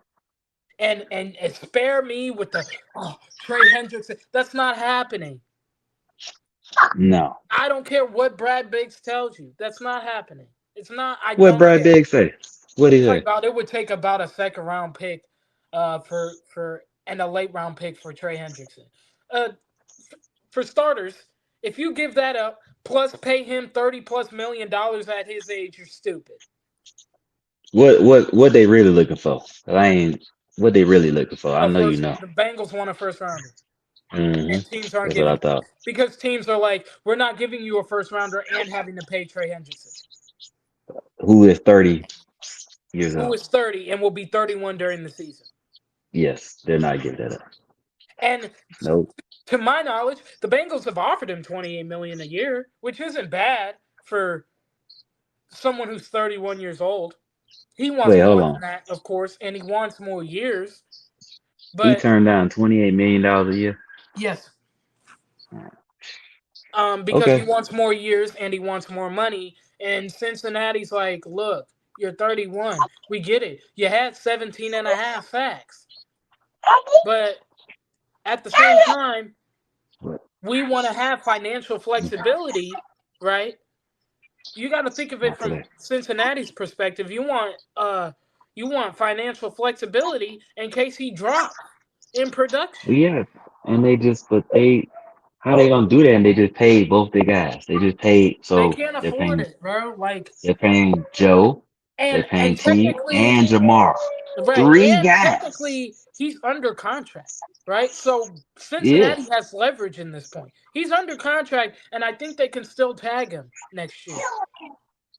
And spare me with the Trey Hendrickson. That's not happening. No. I don't care what Brad Biggs tells you. That's not happening. It's not. I What don't Brad care. Biggs say? What he Talking say? about it would take about a second round pick, for and a late round pick for Trey Hendrickson. Uh, for starters, if you give that up plus pay him 30 plus $1 million at his age, you're stupid. What they really looking for? I ain't what they really looking for. I A know you first, know. the Bengals want a first rounder, Hmm. and teams aren't That's what I giving thought. because teams are like, we're not giving you a first rounder and having to pay Trey Hendrickson, Who is 30 years who old? is 30 and will be 31 during the season. Yes, they're not giving that up. And Nope. to my knowledge, the Bengals have offered him 28 million a year, which isn't bad for someone who's 31 years old. He wants Wait, hold more than on. that, of course, and he wants more years. He But turned down $28 million a year. yes, because he Okay. wants more years and he wants more money. And Cincinnati's like, look, you're 31. We get it. You had 17 and a half sacks. But at the same time, What? we want to have financial flexibility, right? You got to think of it Not from today. Cincinnati's perspective. You want financial flexibility in case he drops in production. Well, yeah, and they just but they how they gonna do that? And they just paid both their guys. They just paid They so can't they're afford paying it, bro. they're paying Joe, they're paying And T technically, and Jamar. right, Three and guys. technically he's under contract, right? So Yeah. Cincinnati has leverage in this point. He's under contract and I think they can still tag him next year.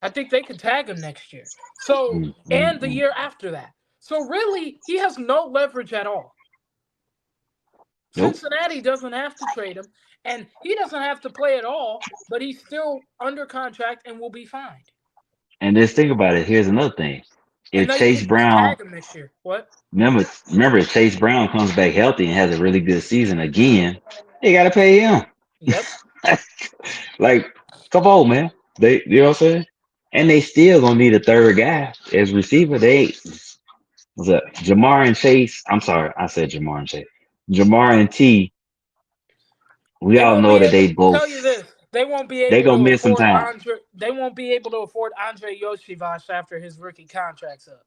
I think they could tag him next year. So, Mm, mm, and the mm. year after that. So really, he has no leverage at all. Nope. Cincinnati doesn't have to trade him, and he doesn't have to play at all, but he's still under contract and will be fined. And just think about it. Here's another thing. And If they Chase can just Brown tag him next year. What? remember if Chase Brown comes back healthy and has a really good season again, they gotta pay him. Yep. Like, come on, man. They you know what I'm saying? And they still gonna need a third guy as receiver. They what's up? Jamar and Chase. I'm sorry, I said Jamar and Chase. Jamar and T, we They all won't know be that able they to both tell you this. They won't be they able gonna to miss some afford time. Andre. They won't be able to afford Andre Yoshivas after his rookie contract's up.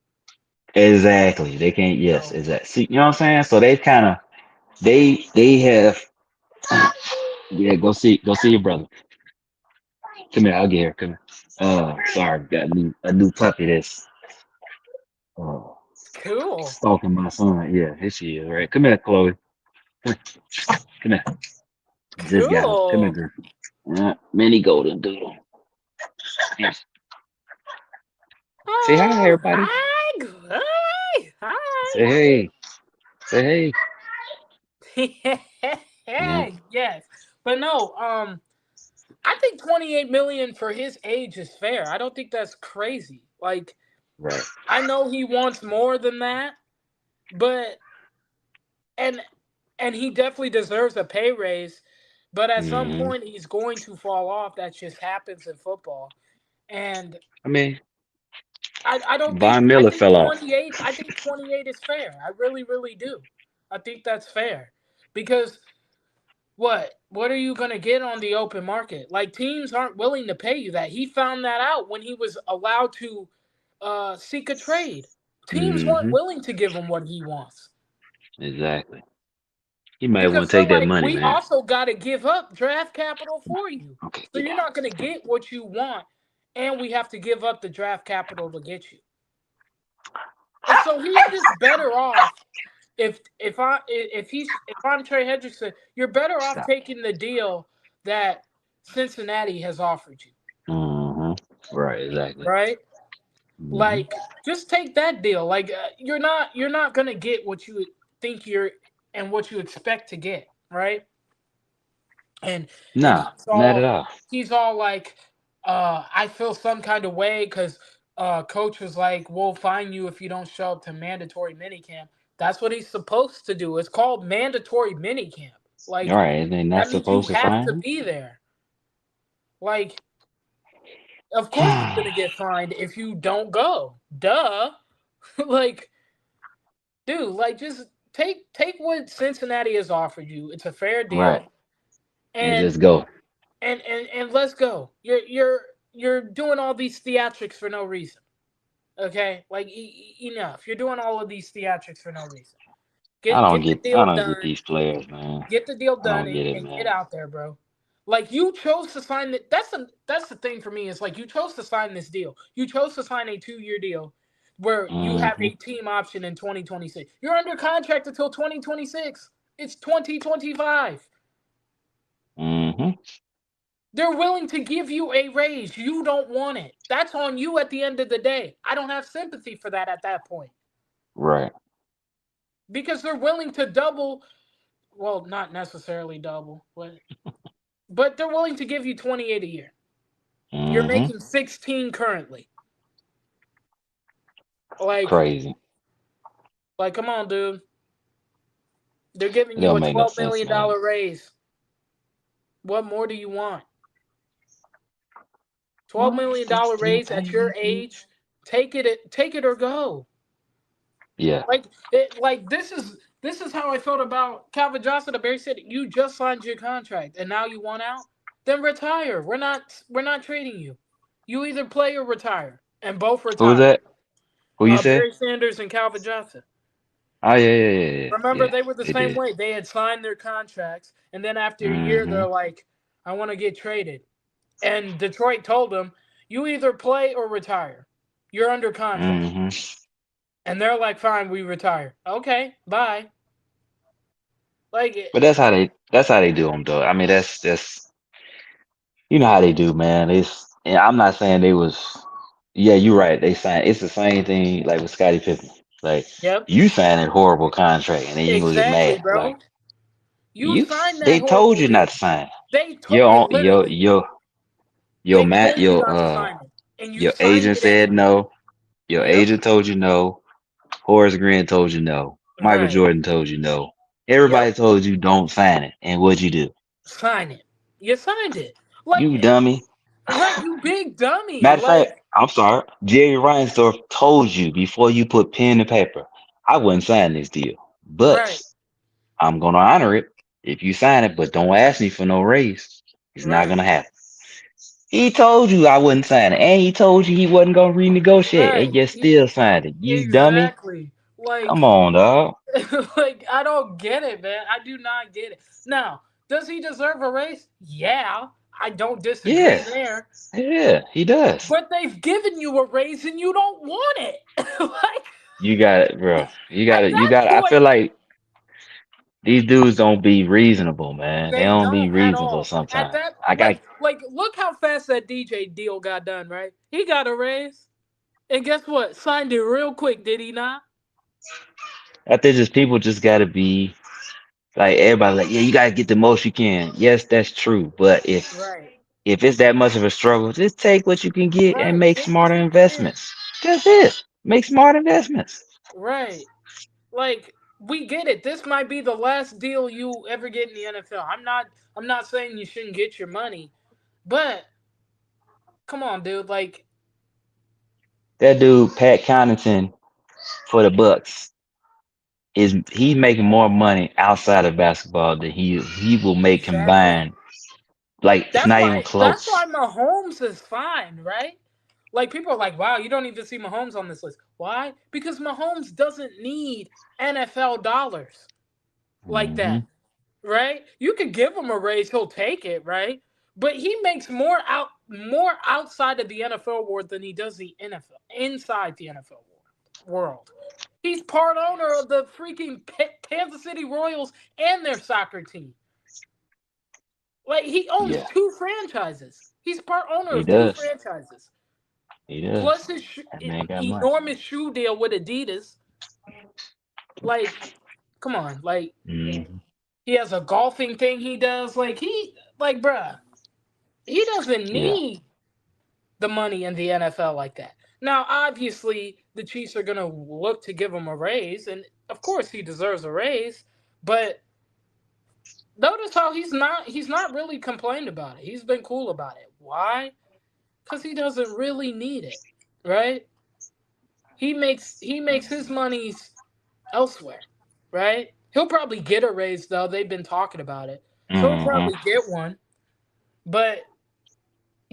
Exactly. They can't yes, So exactly. See, you know what I'm saying? So they kinda they have yeah, go see your brother. Come here, I'll get here. Come here. Sorry, got a new puppy that's uh cool. stalking my son. Yeah, here she is, right? Come here, Chloe. Come here. Come here. Just got her. Come here, Cool. girl. Mini golden doodle. Yeah. Say hi, Oh, everybody. hi, Say hi. hey. Say hey. Yeah, Yes, but no. I think 28 million for his age is fair. I don't think that's crazy. right. I know he wants more than that, but and and he definitely deserves a pay raise. But at some Hmm. point, he's going to fall off. That just happens in football. And I mean, I don't think Von I Miller think fell off. 28. I think 28 is fair. I really, really do. I think that's fair because what are you gonna get on the open market? Like teams aren't willing to pay you that. He found that out when he was allowed to seek a trade. Teams weren't Mm-hmm. willing to give him what he wants Exactly. You might want because to they're take that like, money, we man. also got to give up draft capital for you. Okay, So get you're down. not going to get what you want, and we have to give up the draft capital to get you. And so he's just better off if I'm Trey Hendrickson, you're better off Stop. taking the deal that Cincinnati has offered you, Mm-hmm. Right, exactly. right? Mm-hmm. Like just take that deal. Like you're not gonna get what you think you're and what you expect to get, right? And No, not at all. he's all like, I feel some kind of way because coach was like, we'll fine you if you don't show up to mandatory minicamp. That's what he's supposed to do. It's called mandatory minicamp. All Like right, they're not that means you supposed to have to find be there. Like, of course you're him. gonna get fined if you don't go. Duh. Like, dude, like just take what Cincinnati has offered you. It's a fair Right, deal. and And just go. and let's go. You're doing all these theatrics for no reason. Okay, like enough. You're doing all of these theatrics for no reason. Get the I deal don't get done. these players, man. Get the deal I done don't get it, and get man. out there, bro. Like you chose to sign that. That's the thing for me. Is like you chose to sign this deal. You chose to sign a 2 year deal where you have Mm-hmm. a team option in 2026. You're under contract until 2026. It's 2025. Mm-hmm. They're willing to give you a raise. You don't want it. That's on you at the end of the day. I don't have sympathy for that at that point Right. because they're willing to double. Well, not necessarily double, but they're willing to give you 28 a year. You're Mm-hmm. making 16 currently. Like, Crazy. come on, dude. They're giving It you don't a make no $12 sense, million man. raise. What more do you want? What? $12 million 16 raise at your paying age. kids? Take it or go. Yeah. Like this is how I felt about Calvin Johnson. The Bears said you just signed your contract and now you want out. Then retire. We're not trading you. You either play or retire, and both Who was retired. that? Who you said? Barry Sanders and Calvin Johnson. Oh yeah, yeah, yeah, yeah. Remember, Yeah, they were the they same did. way. They had signed their contracts, and then after a year, Mm-hmm. they're like, "I want to get traded." And Detroit told them, "You either play or retire. You're under contract." Mm-hmm. And they're like, "Fine, we retire." Okay, bye. Like, But that's how they do them, though. I mean, that's you know how they do, man. It's and I'm not saying they was. Yeah, you're right. They signed. It's the same thing like with Scottie Pippen. Like yep, you signed a horrible contract, and then you gonna get exactly, mad. Like bro. You signed they that told horrible you not deal. to sign. They told Your literally your they man told you not to sign it, and you your signed agent it said anyway. no. Your Yep, agent told you no. Horace Grant told you no. Michael right. Jordan told you no. Yep, Everybody told you don't sign it. And what'd you do? sign it. You signed it. Like, You dummy. right, you big dummy. Matter of fact, Like, I'm sorry. Jerry Reinsdorf told you before you put pen to paper, I wouldn't sign this deal. But right, I'm gonna honor it if you sign it, but don't ask me for no raise. It's not right, gonna happen. He told you I wouldn't sign it, and he told you he wasn't gonna renegotiate, and right. you still signed it. You dummy. Exactly. Come Like, on, dog. like I don't get it, man. I do not get it. Now, does he deserve a raise? Yeah, I don't disagree Yeah, there. yeah, he does. But they've given you a raise and you don't want it. Like You got it, bro. You got at it. You that got it. I feel point, like these dudes don't be reasonable, man. They they don't be don't at reasonable all. At sometimes. that, I got. like, look how fast that DJ deal got done. Right? He got a raise, and guess what? Signed it real quick. Did he not? I think just people just gotta be like everybody. Like, yeah, you gotta get the most you can. Yes, that's true. But Right. if it's that much of a struggle, just take what you can get and Right. make Take what smarter you can get. investments. That's it. Make smart investments. Right. Like we get it. This might be the last deal you ever get in the NFL. I'm not saying you shouldn't get your money, but come on, dude. Like That dude Pat Connaughton for the Bucks is he's making more money outside of basketball than he will make exactly. combined. Like it's That's not even why that's close. why Mahomes is fine, right? Like people are like, wow, you don't even see Mahomes on this list. Why? Because Mahomes doesn't need NFL dollars like that, Hmm. right? You could give him a raise, he'll take it, right? But he makes more outside of the NFL world than he does the NFL inside the NFL world. He's part owner of the freaking Kansas City Royals and their soccer team. Like he owns Yeah, two franchises. He's part owner he of two does. franchises. He does. Plus his That man got money. enormous shoe deal with Adidas. Like, come on, like Hmm. he has a golfing thing he does. Like, bruh, he doesn't Yeah. need the money in the NFL like that. Now, obviously, the Chiefs are gonna look to give him a raise, and of course, he deserves a raise. But notice how he's not really complained about it. He's been cool about it. Why? Because he doesn't really need it, right? He makes his monies elsewhere, right? He'll probably get a raise though. They've been talking about it, so he'll Hmm. probably get one. But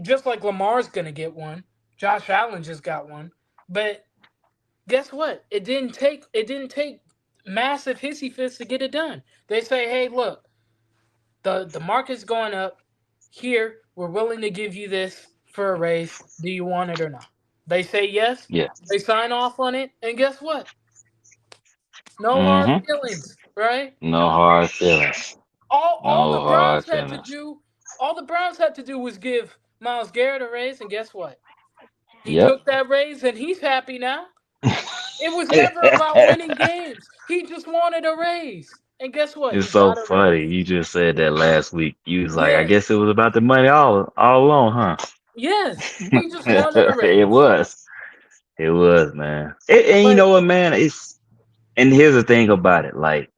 just like Lamar's gonna get one, Josh Allen just got one. But guess what? It didn't take massive hissy fits to get it done. They say, hey, look, the market's going up. Here, we're willing to give you this for a raise. Do you want it or not? They say yes. Yeah. They sign off on it, and guess what? No hard Hmm. feelings, right? No hard feelings. All No the Browns hard had to feelings. do, all the Browns had to do was give Miles Garrett a raise, and guess what? He Yep. took that raise, and he's happy now. It was never about winning games. He just wanted a raise, and guess what? It's He so got a funny. raise. You just said that last week. You was like, I Yes, guess it was about the money all along, huh? yes, he just wanted a It raise. was. It was, man. And you But know what, man? It's and here's the thing about it, like,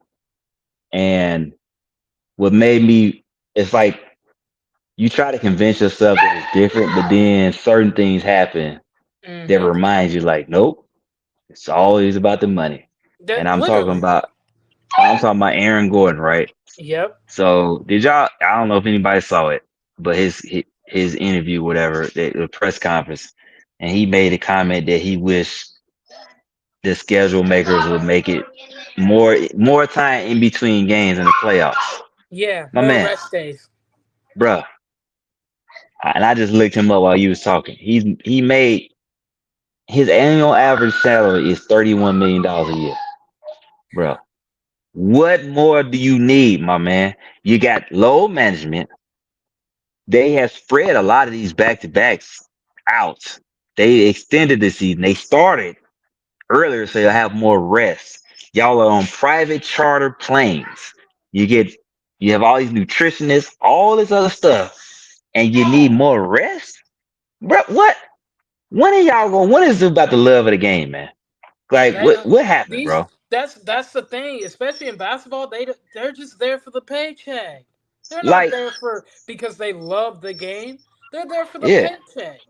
and what made me, it's like you try to convince yourself that it's different, but then certain things happen that mm-hmm, remind you, like, nope, it's always about the money. And that literally, I'm talking about Aaron Gordon, right? yep, So did y'all? I don't know if anybody saw it, but his interview, whatever, the press conference, and he made a comment that he wished the schedule makers would make it more time in between games in the playoffs. yeah, My more man, rest days. bruh, and I just looked him up while you was talking. He made his annual average salary is $31 million a year, bro. What more do you need, my man? You got low management. They have spread a lot of these back to backs out. They extended the season. They started earlier so you'll have more rest. Y'all are on private charter planes. You get you have all these nutritionists, all this other stuff, and you need more rest? Bro, what? When are y'all going? When is it about the love of the game, man? Like That what happened, these bro? that's the thing, especially in basketball. They're just there for the paycheck. They're not Like, there for because they love the game. They're there for the yeah. paycheck.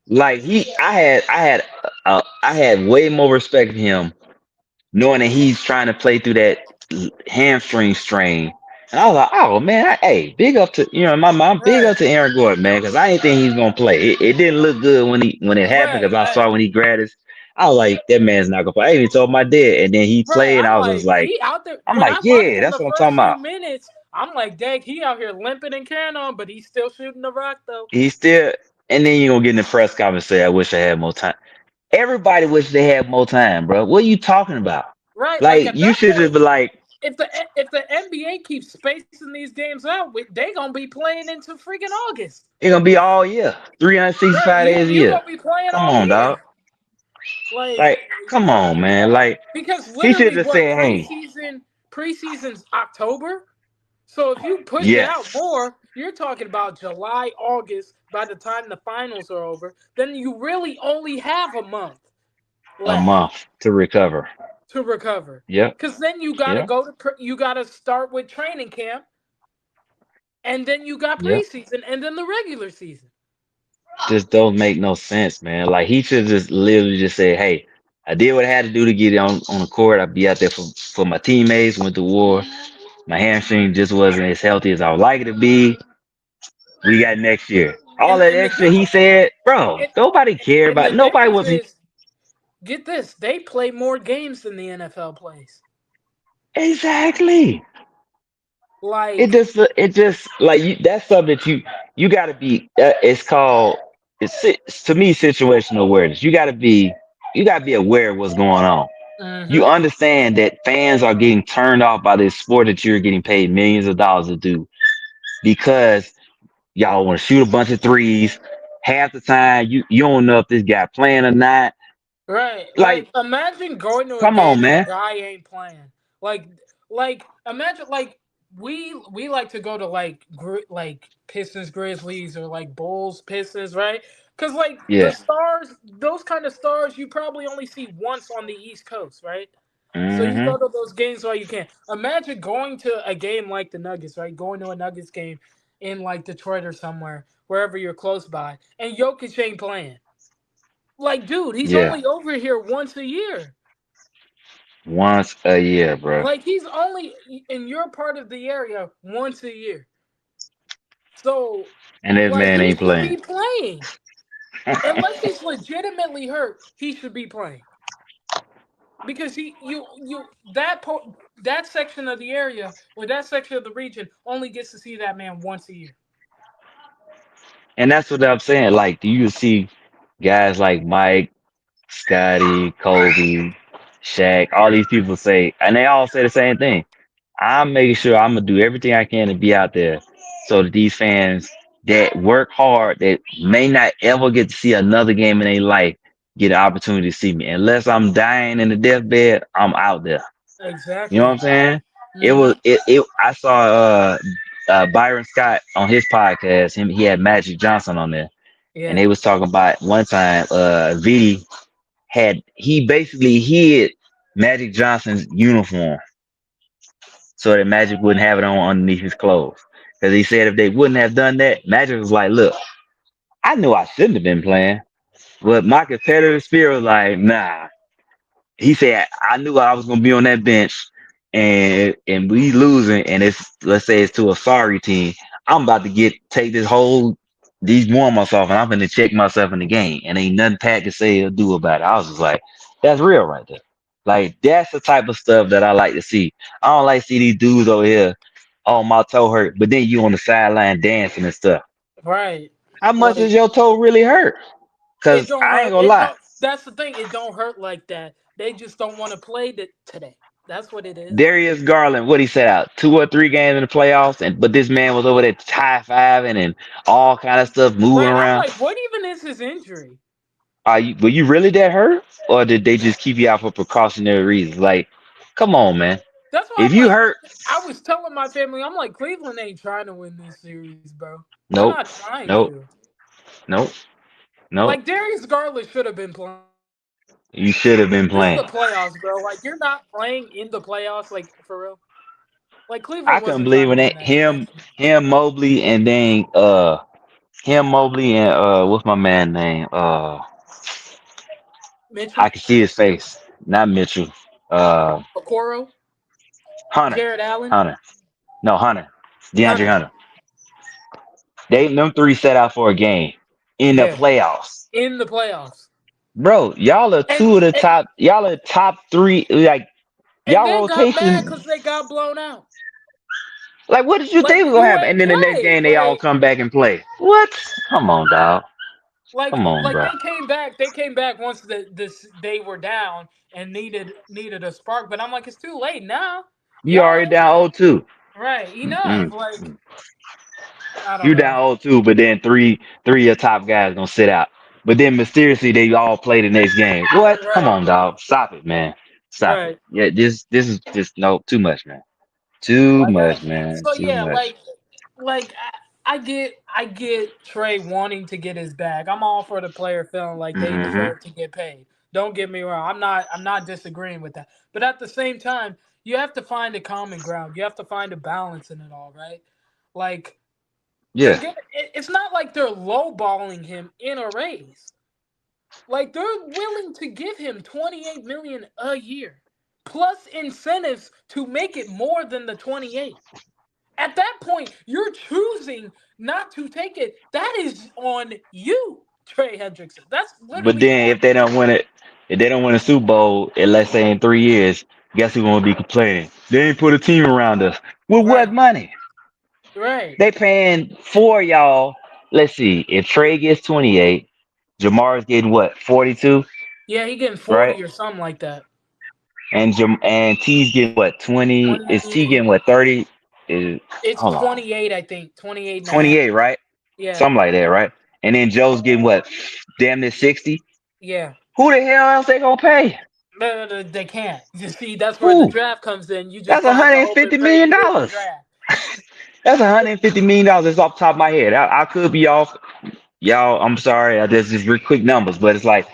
Like I had way more respect for him knowing that he's trying to play through that hamstring strain. And I was like, oh man, hey, big up to my mom, big Right, up to Aaron Gordon, man, because I didn't think he's gonna play. It didn't look good when it happened right, because I saw when he grabbed his, I was like, that man's not gonna play. I even told my dad, and then he right. played, and I'm I was just like, like, he out there. I'm When like, I watched yeah, him that's the what I'm first talking few about. minutes, I'm like, dang, he out here limping and carrying on, but he's still shooting the rock though. He still, and then you're gonna get in the press conference and say, I wish I had more time. Everybody wish they had more time, bro. What are you talking about? Right, like Like at you that should just point, be like, if the NBA keeps spacing these games out, they gonna be playing into freaking August. it's gonna be all year, Right, 365 you days a you year. gonna be playing Come all on, dog. year. Like Like, come on, man. Like, because he should literally have what said, hey, preseason's October. So if you push it out yes, more, you're talking about July, August by the time the finals are over, then you really only have a month a left month to recover. to recover. Yep, Cuz then you got to yep, go to you got to start with training camp and then you got yep. preseason and then the regular season. Just don't make no sense, man. Like, he should just literally just say, hey, I did what I had to do to get it on the court. I'd be out there for my teammates, went to war. My hamstring just wasn't as healthy as I would like it to be. We got next year. All that And the extra he difference said, bro, and, nobody cared and about. the Nobody difference was. is, get this, they play more games than the NFL plays. Exactly. Like, It just like you, that's something that you got to be. It's called it's to me situational awareness. You got to be aware of what's going on. You hmm understand that fans are getting turned off by this sport that you're getting paid millions of dollars to do because y'all want to shoot a bunch of threes. Half the time you don't know if this guy playing or not. right. Like, Like, imagine going to a come on, game and a man. guy ain't playing. Like, imagine, like, we like to go to like like Pistons Grizzlies or like Bulls Pistons, right? Because like the Yeah. stars, those kind of stars, you probably only see once on the East Coast, right? So you Hmm. go to those games while you can. Imagine going to a game like the Nuggets, right? Going to a Nuggets game in like Detroit or somewhere, wherever you're close by, and Jokic ain't playing. Like, dude, he's Yeah. only over here once a year. Once a year, bro. Like, he's only in your part of the area once a year. So, And that like, man he ain't should playing. be playing. Unless he's legitimately hurt, he should be playing. Because that section of the area or that section of the region only gets to see that man once a year. And that's what I'm saying. Like, do you see guys like Mike, Scotty, Kobe, Shaq, all these people say, and they all say the same thing. I'm making sure I'm gonna do everything I can to be out there so that these fans that work hard that may not ever get to see another game in their life get an opportunity to see me. Unless I'm dying in the deathbed, I'm out there. You know what I'm Exactly. saying? It was Mm-hmm. it I saw Byron Scott on his podcast. He had Magic Johnson on there, and Yeah. they was talking about one time Vidi he basically hid Magic Johnson's uniform so that Magic wouldn't have it on underneath his clothes. Because he said if they wouldn't have done that, Magic was like, "Look, I knew I shouldn't have been playing, but my competitive spirit was like, nah, he said I knew I was gonna be on that bench, and we losing, and it's let's say it's to a sorry team. I'm about to take this whole these warm ups off, and I'm gonna check myself in the game, and ain't nothing Pat can say or do about it. I was just like, that's real right there. Like that's the type of stuff that I like to see. I don't like to see these dudes over here. Oh, my toe hurt, but then you on the sideline dancing and stuff. Right. How much Like, does your toe really hurt? it Cause don't I ain't hurt. gonna It lie. don't. That's the thing. It don't hurt like that. They just don't want to play today. That's what it is. Darius Garland, what he set out 2 or 3 games in the playoffs, and but this man was over there high fiving and all kind of stuff moving Right. I'm around. like, what even is his injury? Were you really that hurt, or did they just keep you out for precautionary reasons? Like, come on, man. That's why If I'm you like, hurt, I was telling my family, I'm like, Cleveland ain't trying to win this series, bro. They're nope, not trying nope, to. nope, nope. Like, Darius Garland should have been playing. You should have been This is playing. the playoffs, bro. Like, you're not playing in the playoffs, like, for real. Like, I Cleveland couldn't wasn't believe trying to when win that division. him Mobley and then him Mobley and what's my man name? I Mitchell, can see his face. Not Mitchell. Uh, Okoro, Hunter. Jared Allen, Hunter. No, Hunter. DeAndre Hunter. Hunter. Them three set out for a game in the Yeah, playoffs. in the playoffs. Bro, y'all are And, two of the and top. Y'all are top three. Like and y'all they got mad rotation. because they got blown out. Like what did you Like, think was gonna you happen? ain't And then the next play. game they all come back and play. What? Come on, dog. Come on, Like bro. they came back. They came back once they were down and needed a spark. But I'm like, it's too late now. You Y'all already ain't down 0-2. right. Enough. Mm-mm. Like, I don't You know. down 0-2, but then three of your top guys gonna sit out. But then mysteriously they all play the next game. What? Come Right. on, dog. Stop it, man. Stop it. Right. Yeah, this is just no too much, man. Too Like much, man. so Too yeah, much. like I get Trey wanting to get his bag. I'm all for the player feeling like they Hmm. deserve to get paid. Don't get me wrong. I'm not disagreeing with that. But at the same time, you have to find a common ground. You have to find a balance in it all, right? Like they're Yeah. it's not like they're lowballing him in a raise. Like they're willing to give him 28 million a year plus incentives to make it more than the 28. At that point, you're choosing not to take it. That is on you, Trey Hendrickson. That's But literally then on if they don't win it, if they don't win a Super Bowl, and let's say in 3 years, guess who's gonna be complaining? They ain't put a team around us. With what right, money? right. They paying for y'all. Let's see. If Trey gets 28, Jamar's getting what, 42, Yeah, he getting right? 40 or something like that. And T's getting what, 20? Is T 20. getting what, 30? Is It's hold on, 28, I think. 28 and a half. 28, right? Yeah, Something like that, right? And then Joe's getting what, damn near 60. yeah. Who the hell else they gonna pay? They can't. You see, that's where the Who? draft comes in. You just That's gonna have to 150 hope and pray million you hit the dollars. draft. That's $150 million off the top of my head. I could be off. Y'all, I'm sorry. I just real quick numbers, but it's like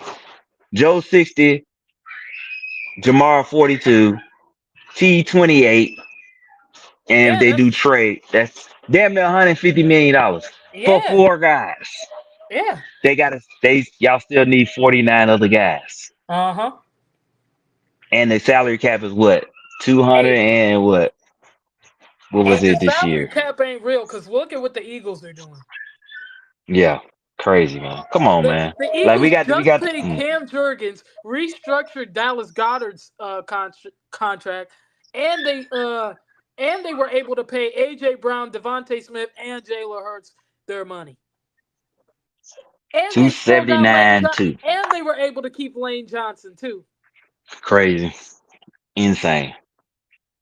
Joe 60, Jamar 42, T 28, and if Yeah, they do that's trade, that's damn near $150 million for yeah, four guys. yeah. Y'all still need 49 other guys, Uh-huh. and the salary cap is what, 200 80. and what was And the it this salary year? cap ain't real because look at what the Eagles are doing. Yeah, crazy man. Come on, The, man. the Like we Eagles got we just got. paid Cam Jurgens, restructured Dallas Goddard's contract, and they were able to pay AJ Brown, Devontae Smith, and Jalen Hurts their money. And they still got Lane 279 Johnson, too. and they were able to keep Lane Johnson too. Crazy. Insane.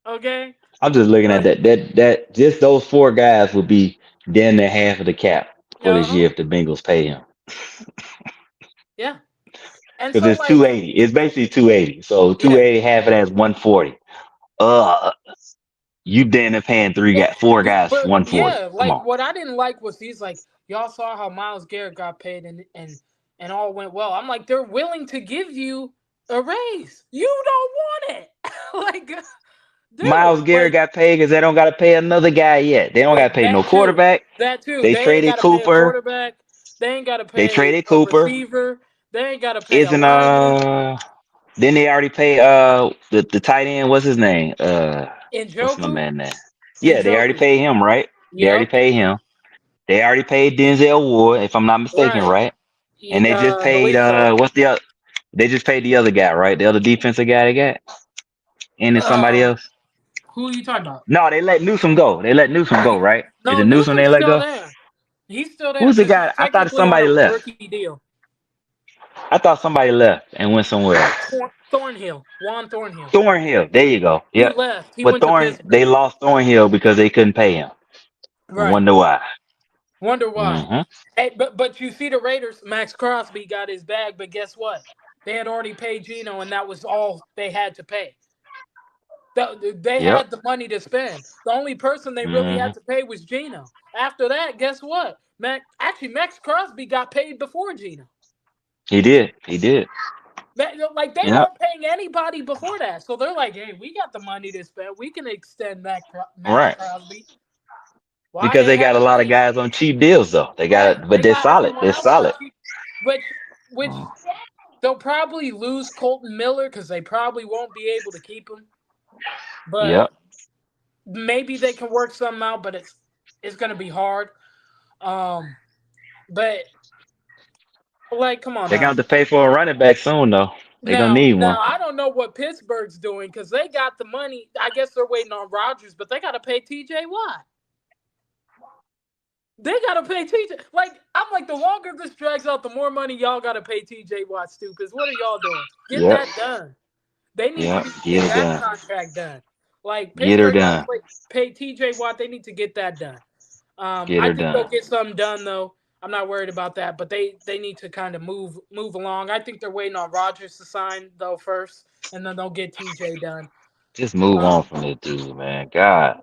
Okay, I'm just looking at like that just those four guys would be damn near half of the cap for this huh, year if the Bengals pay him. yeah. And Because so it's like 280. It's basically 280. So yeah, 280 half of that is 140. Uh you damn near paying yeah, four guys but 140. yeah, Come like on. what I didn't like was he's like y'all saw how Miles Garrett got paid and all went well. I'm like they're willing to give you a raise. You don't want it, like Miles dude. Garrett Like got paid because they don't gotta pay another guy yet. They don't gotta pay no that too, quarterback. that too. They They ain't traded got to pay a Cooper. quarterback. They ain't got to They pay traded a Cooper. receiver. They ain't got to pay a Isn't lineman. Then they already pay the tight end, what's his name? What's my Njoku, man name? Yeah, they already Njoku. paid him, right? They already Yep. paid him. They already paid Denzel Ward, if I'm not mistaken, Right. right? And they just I paid believe so. what's the other they just paid the other guy, right? The other defensive guy they got. And then somebody Uh, else. who are you talking about? No, they let Newsom go. They let Newsom go, right? Is No, it Newsom they Newsom's let still go? there. He's still there Who's the because he's guy? I thought technically on somebody a left. rookie deal. I thought somebody left and went somewhere else. Thornhill, Juan Thornhill. Thornhill. There you go. He Yep. left. He But went to They Pittsburgh. lost Thornhill because they couldn't pay him. I Right. wonder why. Wonder why. Hmm. Hey, but you see the Raiders. Max Crosby got his bag, but guess what? They had already paid Gino, and that was all they had to pay. They Yep. had the money to spend. The only person they really Hmm. had to pay was Gino. After that, guess what? Max Crosby got paid before Gino. He did. He did. Like they Yep. weren't paying anybody before that, so they're like, "Hey, we got the money to spend. We can extend Max Right. Crosby. Why Because they they got had a to lot of pay him? guys on cheap deals though. Right? But They they're got solid. someone They're else on solid. cheap, which Mm. they'll probably lose Colton Miller because they probably won't be able to keep him. But Yep. maybe they can work something out. But it's gonna be hard. Um, but like, come on They're gonna now. have to pay for a running back soon though. They're gonna need Now one. I don't know what Pittsburgh's doing because they got the money. I guess they're waiting on Rodgers, but they got to pay T.J. Watt. They got to pay T.J. Like I'm like, the longer this drags out, the more money y'all got to pay T.J. Watt. Stupid. What are y'all doing? Get Yep. that done. They Yep. need to Get get it that done. contract done. Like Get her Pittsburgh got to done. pay T.J. Watt. They need to get that done. Get I her think they'll done. get something done though. I'm not worried about that, but they need to kind of move along. I think they're waiting on Rodgers to sign though first, and then they'll get TJ done. Just move on Um, from this dude, man. God.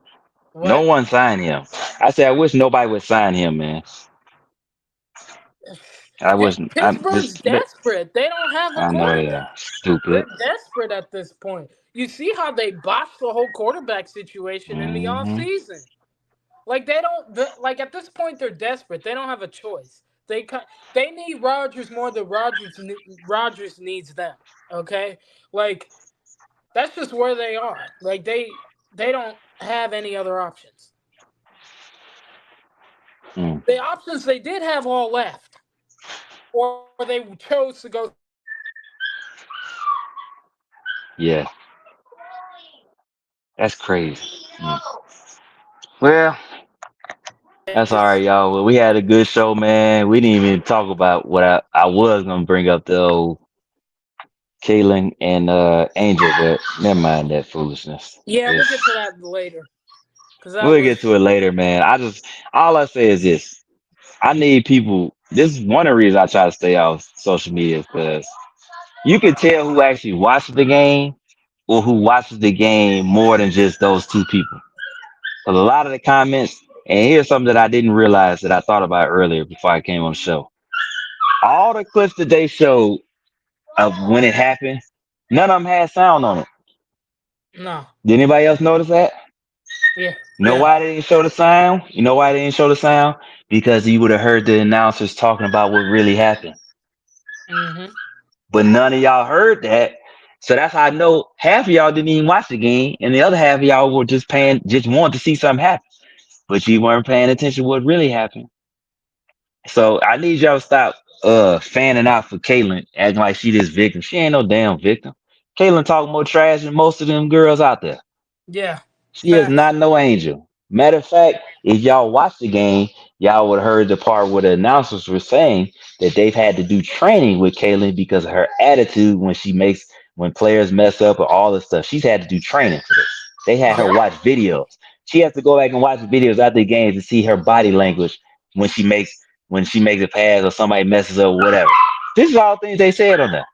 No what? one signed him. I said I wish nobody would sign him, man. I Hey, wish I Pittsburgh's just desperate. They don't have a I know they are quarterback. stupid. They're desperate at this point. You see how they botched the whole quarterback situation in the Hmm. offseason. Like they don't like at this point they're desperate. They don't have a choice. They need Rodgers more than Rodgers needs them. Okay, like that's just where they are. Like they don't have any other options. Mm, The options they did have all left, or they chose to go somewhere else. yeah, that's crazy. Mm. Well, that's all right, y'all. Well, we had a good show, man. We didn't even talk about what I was gonna bring up the old Kaylin and Angel, but never mind that foolishness. Yeah, we'll get It's, to that later because that we'll get to was it later, man. All I say is this: I need people. This is one of the reasons I try to stay off social media because you can tell who actually watches the game or who watches the game more than just those two people. Because a lot of the comments, and here's something that I didn't realize that I thought about earlier before I came on the show. All the clips that they showed of when it happened, none of them had sound on it. no. Did anybody else notice that? Yeah, You know yeah. why they didn't show the sound? You know why they didn't show the sound? Because you would have heard the announcers talking about what really happened. Mm-hmm. But none of y'all heard that. So that's how I know half of y'all didn't even watch the game, and the other half of y'all were just paying, just wanted to see something happen. But you weren't paying attention to what really happened. So I need y'all to stop fanning out for Caitlyn, acting like she this victim. She ain't no damn victim. Caitlyn talking more trash than most of them girls out there. Yeah. She is Facts. not no angel. Matter of fact, if y'all watch the game, y'all would have heard the part where the announcers were saying that they've had to do training with Kaylin because of her attitude when players mess up or all this stuff. She's had to do training for this. They had her Yep. watch videos. She has to go back and watch videos after the games to see her body language when she makes a pass or somebody messes up or whatever. This is all things they said on there.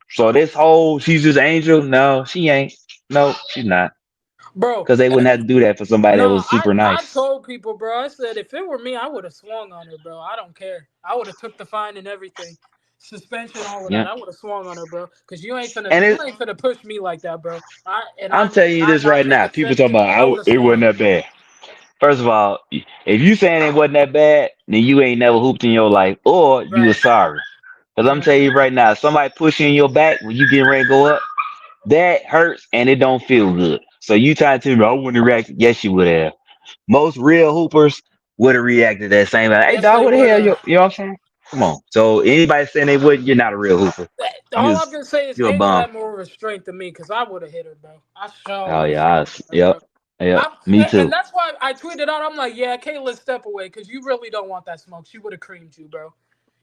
So this whole she's just angel, no, she ain't. No, she's not. Bro, Because they wouldn't have to do that for somebody that no, was super I nice. told people, bro. I said if it were me, I would have swung on her, bro. I don't care. I would have took the fine and everything, suspension, all of that. Yeah. I would have swung on her, bro. Cause And you ain't finna push me like that, bro. I'm telling you I'm this not right now. taking People talking 50. about I would have it wasn't swung. that bad. First of all, if you saying it wasn't that bad, then you ain't never hooped in your life, or you were Right. sorry. Because I'm telling Mm-hmm. you right now, somebody pushing in your back when you getting ready to go up, that hurts and it don't feel good. So you trying to tell me I wouldn't have reacted? Yes, you would have. Most real hoopers would have reacted that same way. Hey, Yes, dog, they what the would hell? have. You know what I'm saying? Come on. So anybody saying they wouldn't, you're not a real hooper. All I You can say is you're a Angel bum. had more restraint than me, cause I would have hit her, bro. I sure Oh would have yeah, swung on her, yep, bro. yep. I'm, Me and too. that's why I tweeted out. I'm like, yeah, Kayla, step away, cause you really don't want that smoke. She would have creamed you, bro.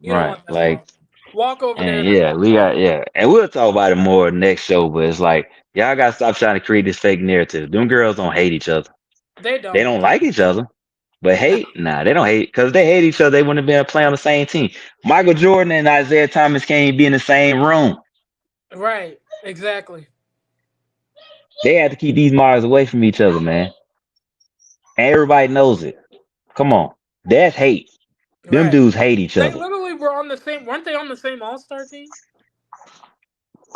You don't Right. want that Like, smoke. Walk over there and and yeah, we walk. got yeah, and we'll talk about it more next show. But it's like y'all gotta stop trying to create this fake narrative. Them girls don't hate each other. They They don't. don't like each other. But No. hate, nah, they don't hate because they hate each other. They wouldn't have been playing on the same team. Michael Jordan and Isaiah Thomas can't even be in the same room. Right. Exactly. They have to keep these miles away from each other, man. And everybody knows it. Come on, that's hate. Them Right. dudes hate each They other. literally were on the same. Weren't they on the same All Star team?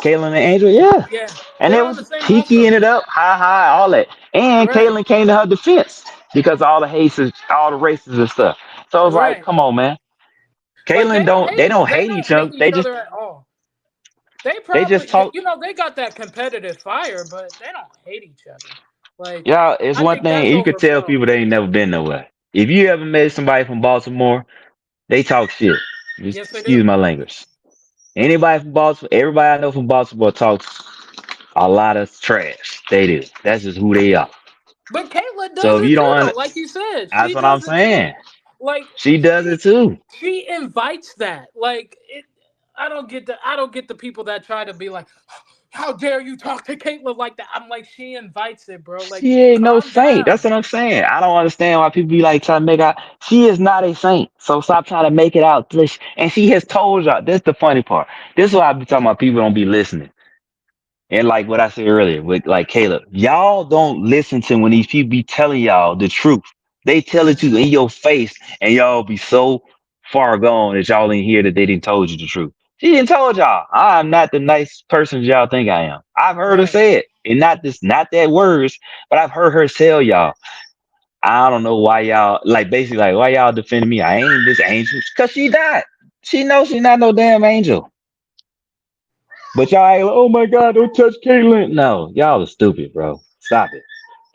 Caitlyn and Angel, yeah. Yeah. And They're it on the was same All Kiki Star ended team. up high, all that. And Right. Caitlyn came to her defense because all the hates, all the races and stuff. So I was like, Right. come on, man. Like Caitlyn they don't they hate don't each hate other. each other at all. They They just probably, talk. they got that competitive fire, but they don't hate each other. Like, Yeah, it's I one think thing that's you could tell overblown. people they ain't never been nowhere. If you ever met somebody from Baltimore, they talk shit. Just Yes, they excuse do. my language. Anybody from Baltimore, everybody I know from Baltimore talks a lot of trash. They do. That's just who they are. But Caitlyn does So if it you too, don't, though. Like you said, that's she what I'm does it too. saying. Like She does it too. she invites that. Like it. I don't get the people that try to be like, how dare you talk to Caitlyn like that? I'm like, she invites it, bro. Like, She ain't no calm saint. That's down. what I'm saying. I don't understand why people be like trying to make out. She is not a saint. So stop trying to make it out. And she has told y'all. This is the funny part. This is why I be talking about people don't be listening. And like what I said earlier with like Caleb, y'all don't listen to when these people be telling y'all the truth. They tell it to you in your face, and y'all be so far gone that y'all ain't hear that they didn't told you the truth. She didn't told y'all. I'm not the nice person y'all think I am. I've heard her Right. say it, and not that words, but I've heard her tell y'all. I don't know why y'all like basically like why y'all defending me. I ain't this angel because she died. She knows she's not no damn angel. But y'all, ain't like, oh my God, don't touch Caitlyn. No, y'all are stupid, bro. Stop it.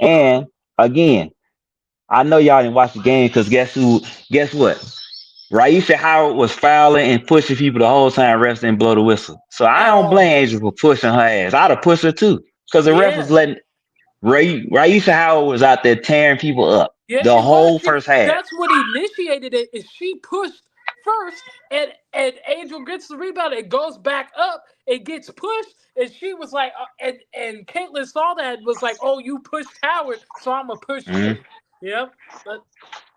And again, I know y'all didn't watch the game because guess who? Guess what? Raisha Howard was fouling and pushing people the whole time. Refs didn't blow the whistle. So I don't blame Oh, Angel for pushing her ass. I'd have pushed her too because the ref was yeah. letting Raisha Howard was out there tearing people up Yeah, the she was. whole She first half. That's what initiated it. Is she pushed first, and Angel gets the rebound. It goes back up. It gets pushed, and she was like, and Caitlyn saw that and was like, "Oh, you pushed Howard, so I'm gonna push Mhm. you." Yep. But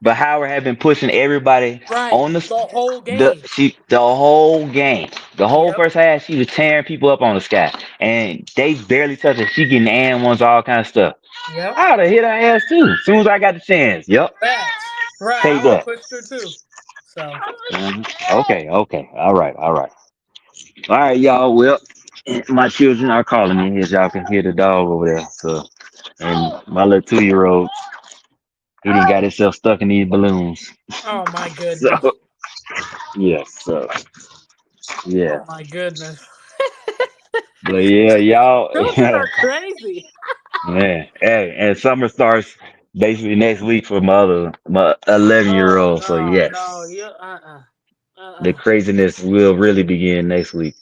But Howard had been pushing everybody right, on the whole the game. she the whole game. The whole Yep. first half, she was tearing people up on the sky, and they barely touched her. She getting and ones, all kind of stuff. Yep. I would have hit her ass too. As soon as I got the chance. Yep, Facts. Right. I take would have that. pushed her too. So. Mhm. Okay, okay, all right, all right, all right, y'all. Well, my children are calling me. As y'all can hear the dog over there. So, and my little 2-year-old, he done got himself stuck in these balloons. Oh my So, goodness. yeah, so yeah. Oh my goodness. But yeah, y'all, Children are crazy. man. Hey, and summer starts basically next week for my 11-year Oh old. So no, no, yes, you the uh. craziness will really begin next week.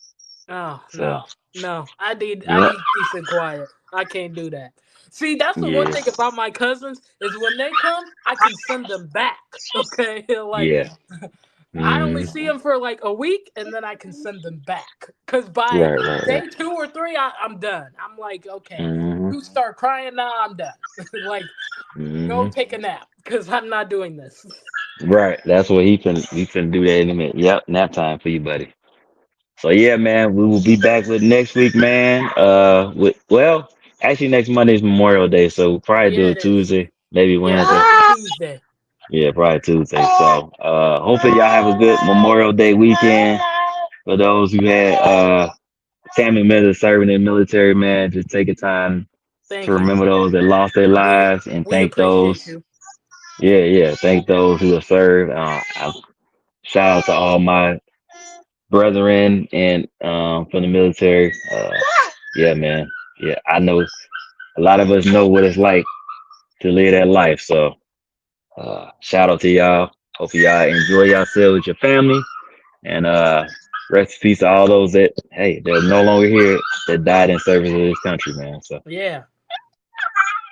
Oh So no, no. I yeah, need peace and quiet. I can't do that. See, that's the one yeah, thing about my cousins is when they come, I can send them back. Okay, like yeah. I only Hmm. see them for like a week, and then I can send them back. Cause by Right, right, right. day 2 or 3, I'm done. I'm like, okay, Hmm. you start crying now, I'm done. Like, go Hmm. take a nap, cause I'm not doing this. Right. That's what he can do that in a minute. Yep, nap time for you, buddy. So yeah, man, we will be back with next week, man. Actually next Monday is Memorial Day, so we'll probably do Yeah, it it is. Tuesday, maybe Yeah, Wednesday. probably Tuesday. Yeah, probably Tuesday. So hopefully y'all have a good Memorial Day weekend. For those who had family members serving in the military, man, just take a time to Thank you. remember those that lost their We lives and we thank appreciate those. you. Yeah, yeah, thank those who have served. Shout out to all my brethren and from the military. Yeah, man. Yeah, I know a lot of us know what it's like to live that life. So shout out to y'all. Hope y'all enjoy yourselves with your family. And rest in peace to all those that, hey, they're no longer here that died in service of this country, man. So Yeah.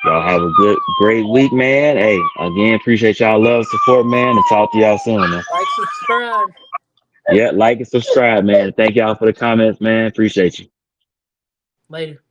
y'all have a great week, man. Hey, again, appreciate y'all love, support, man, and talk to y'all soon, man. Like, subscribe. Yeah, like and subscribe, man. Thank y'all for the comments, man. Appreciate you. Later.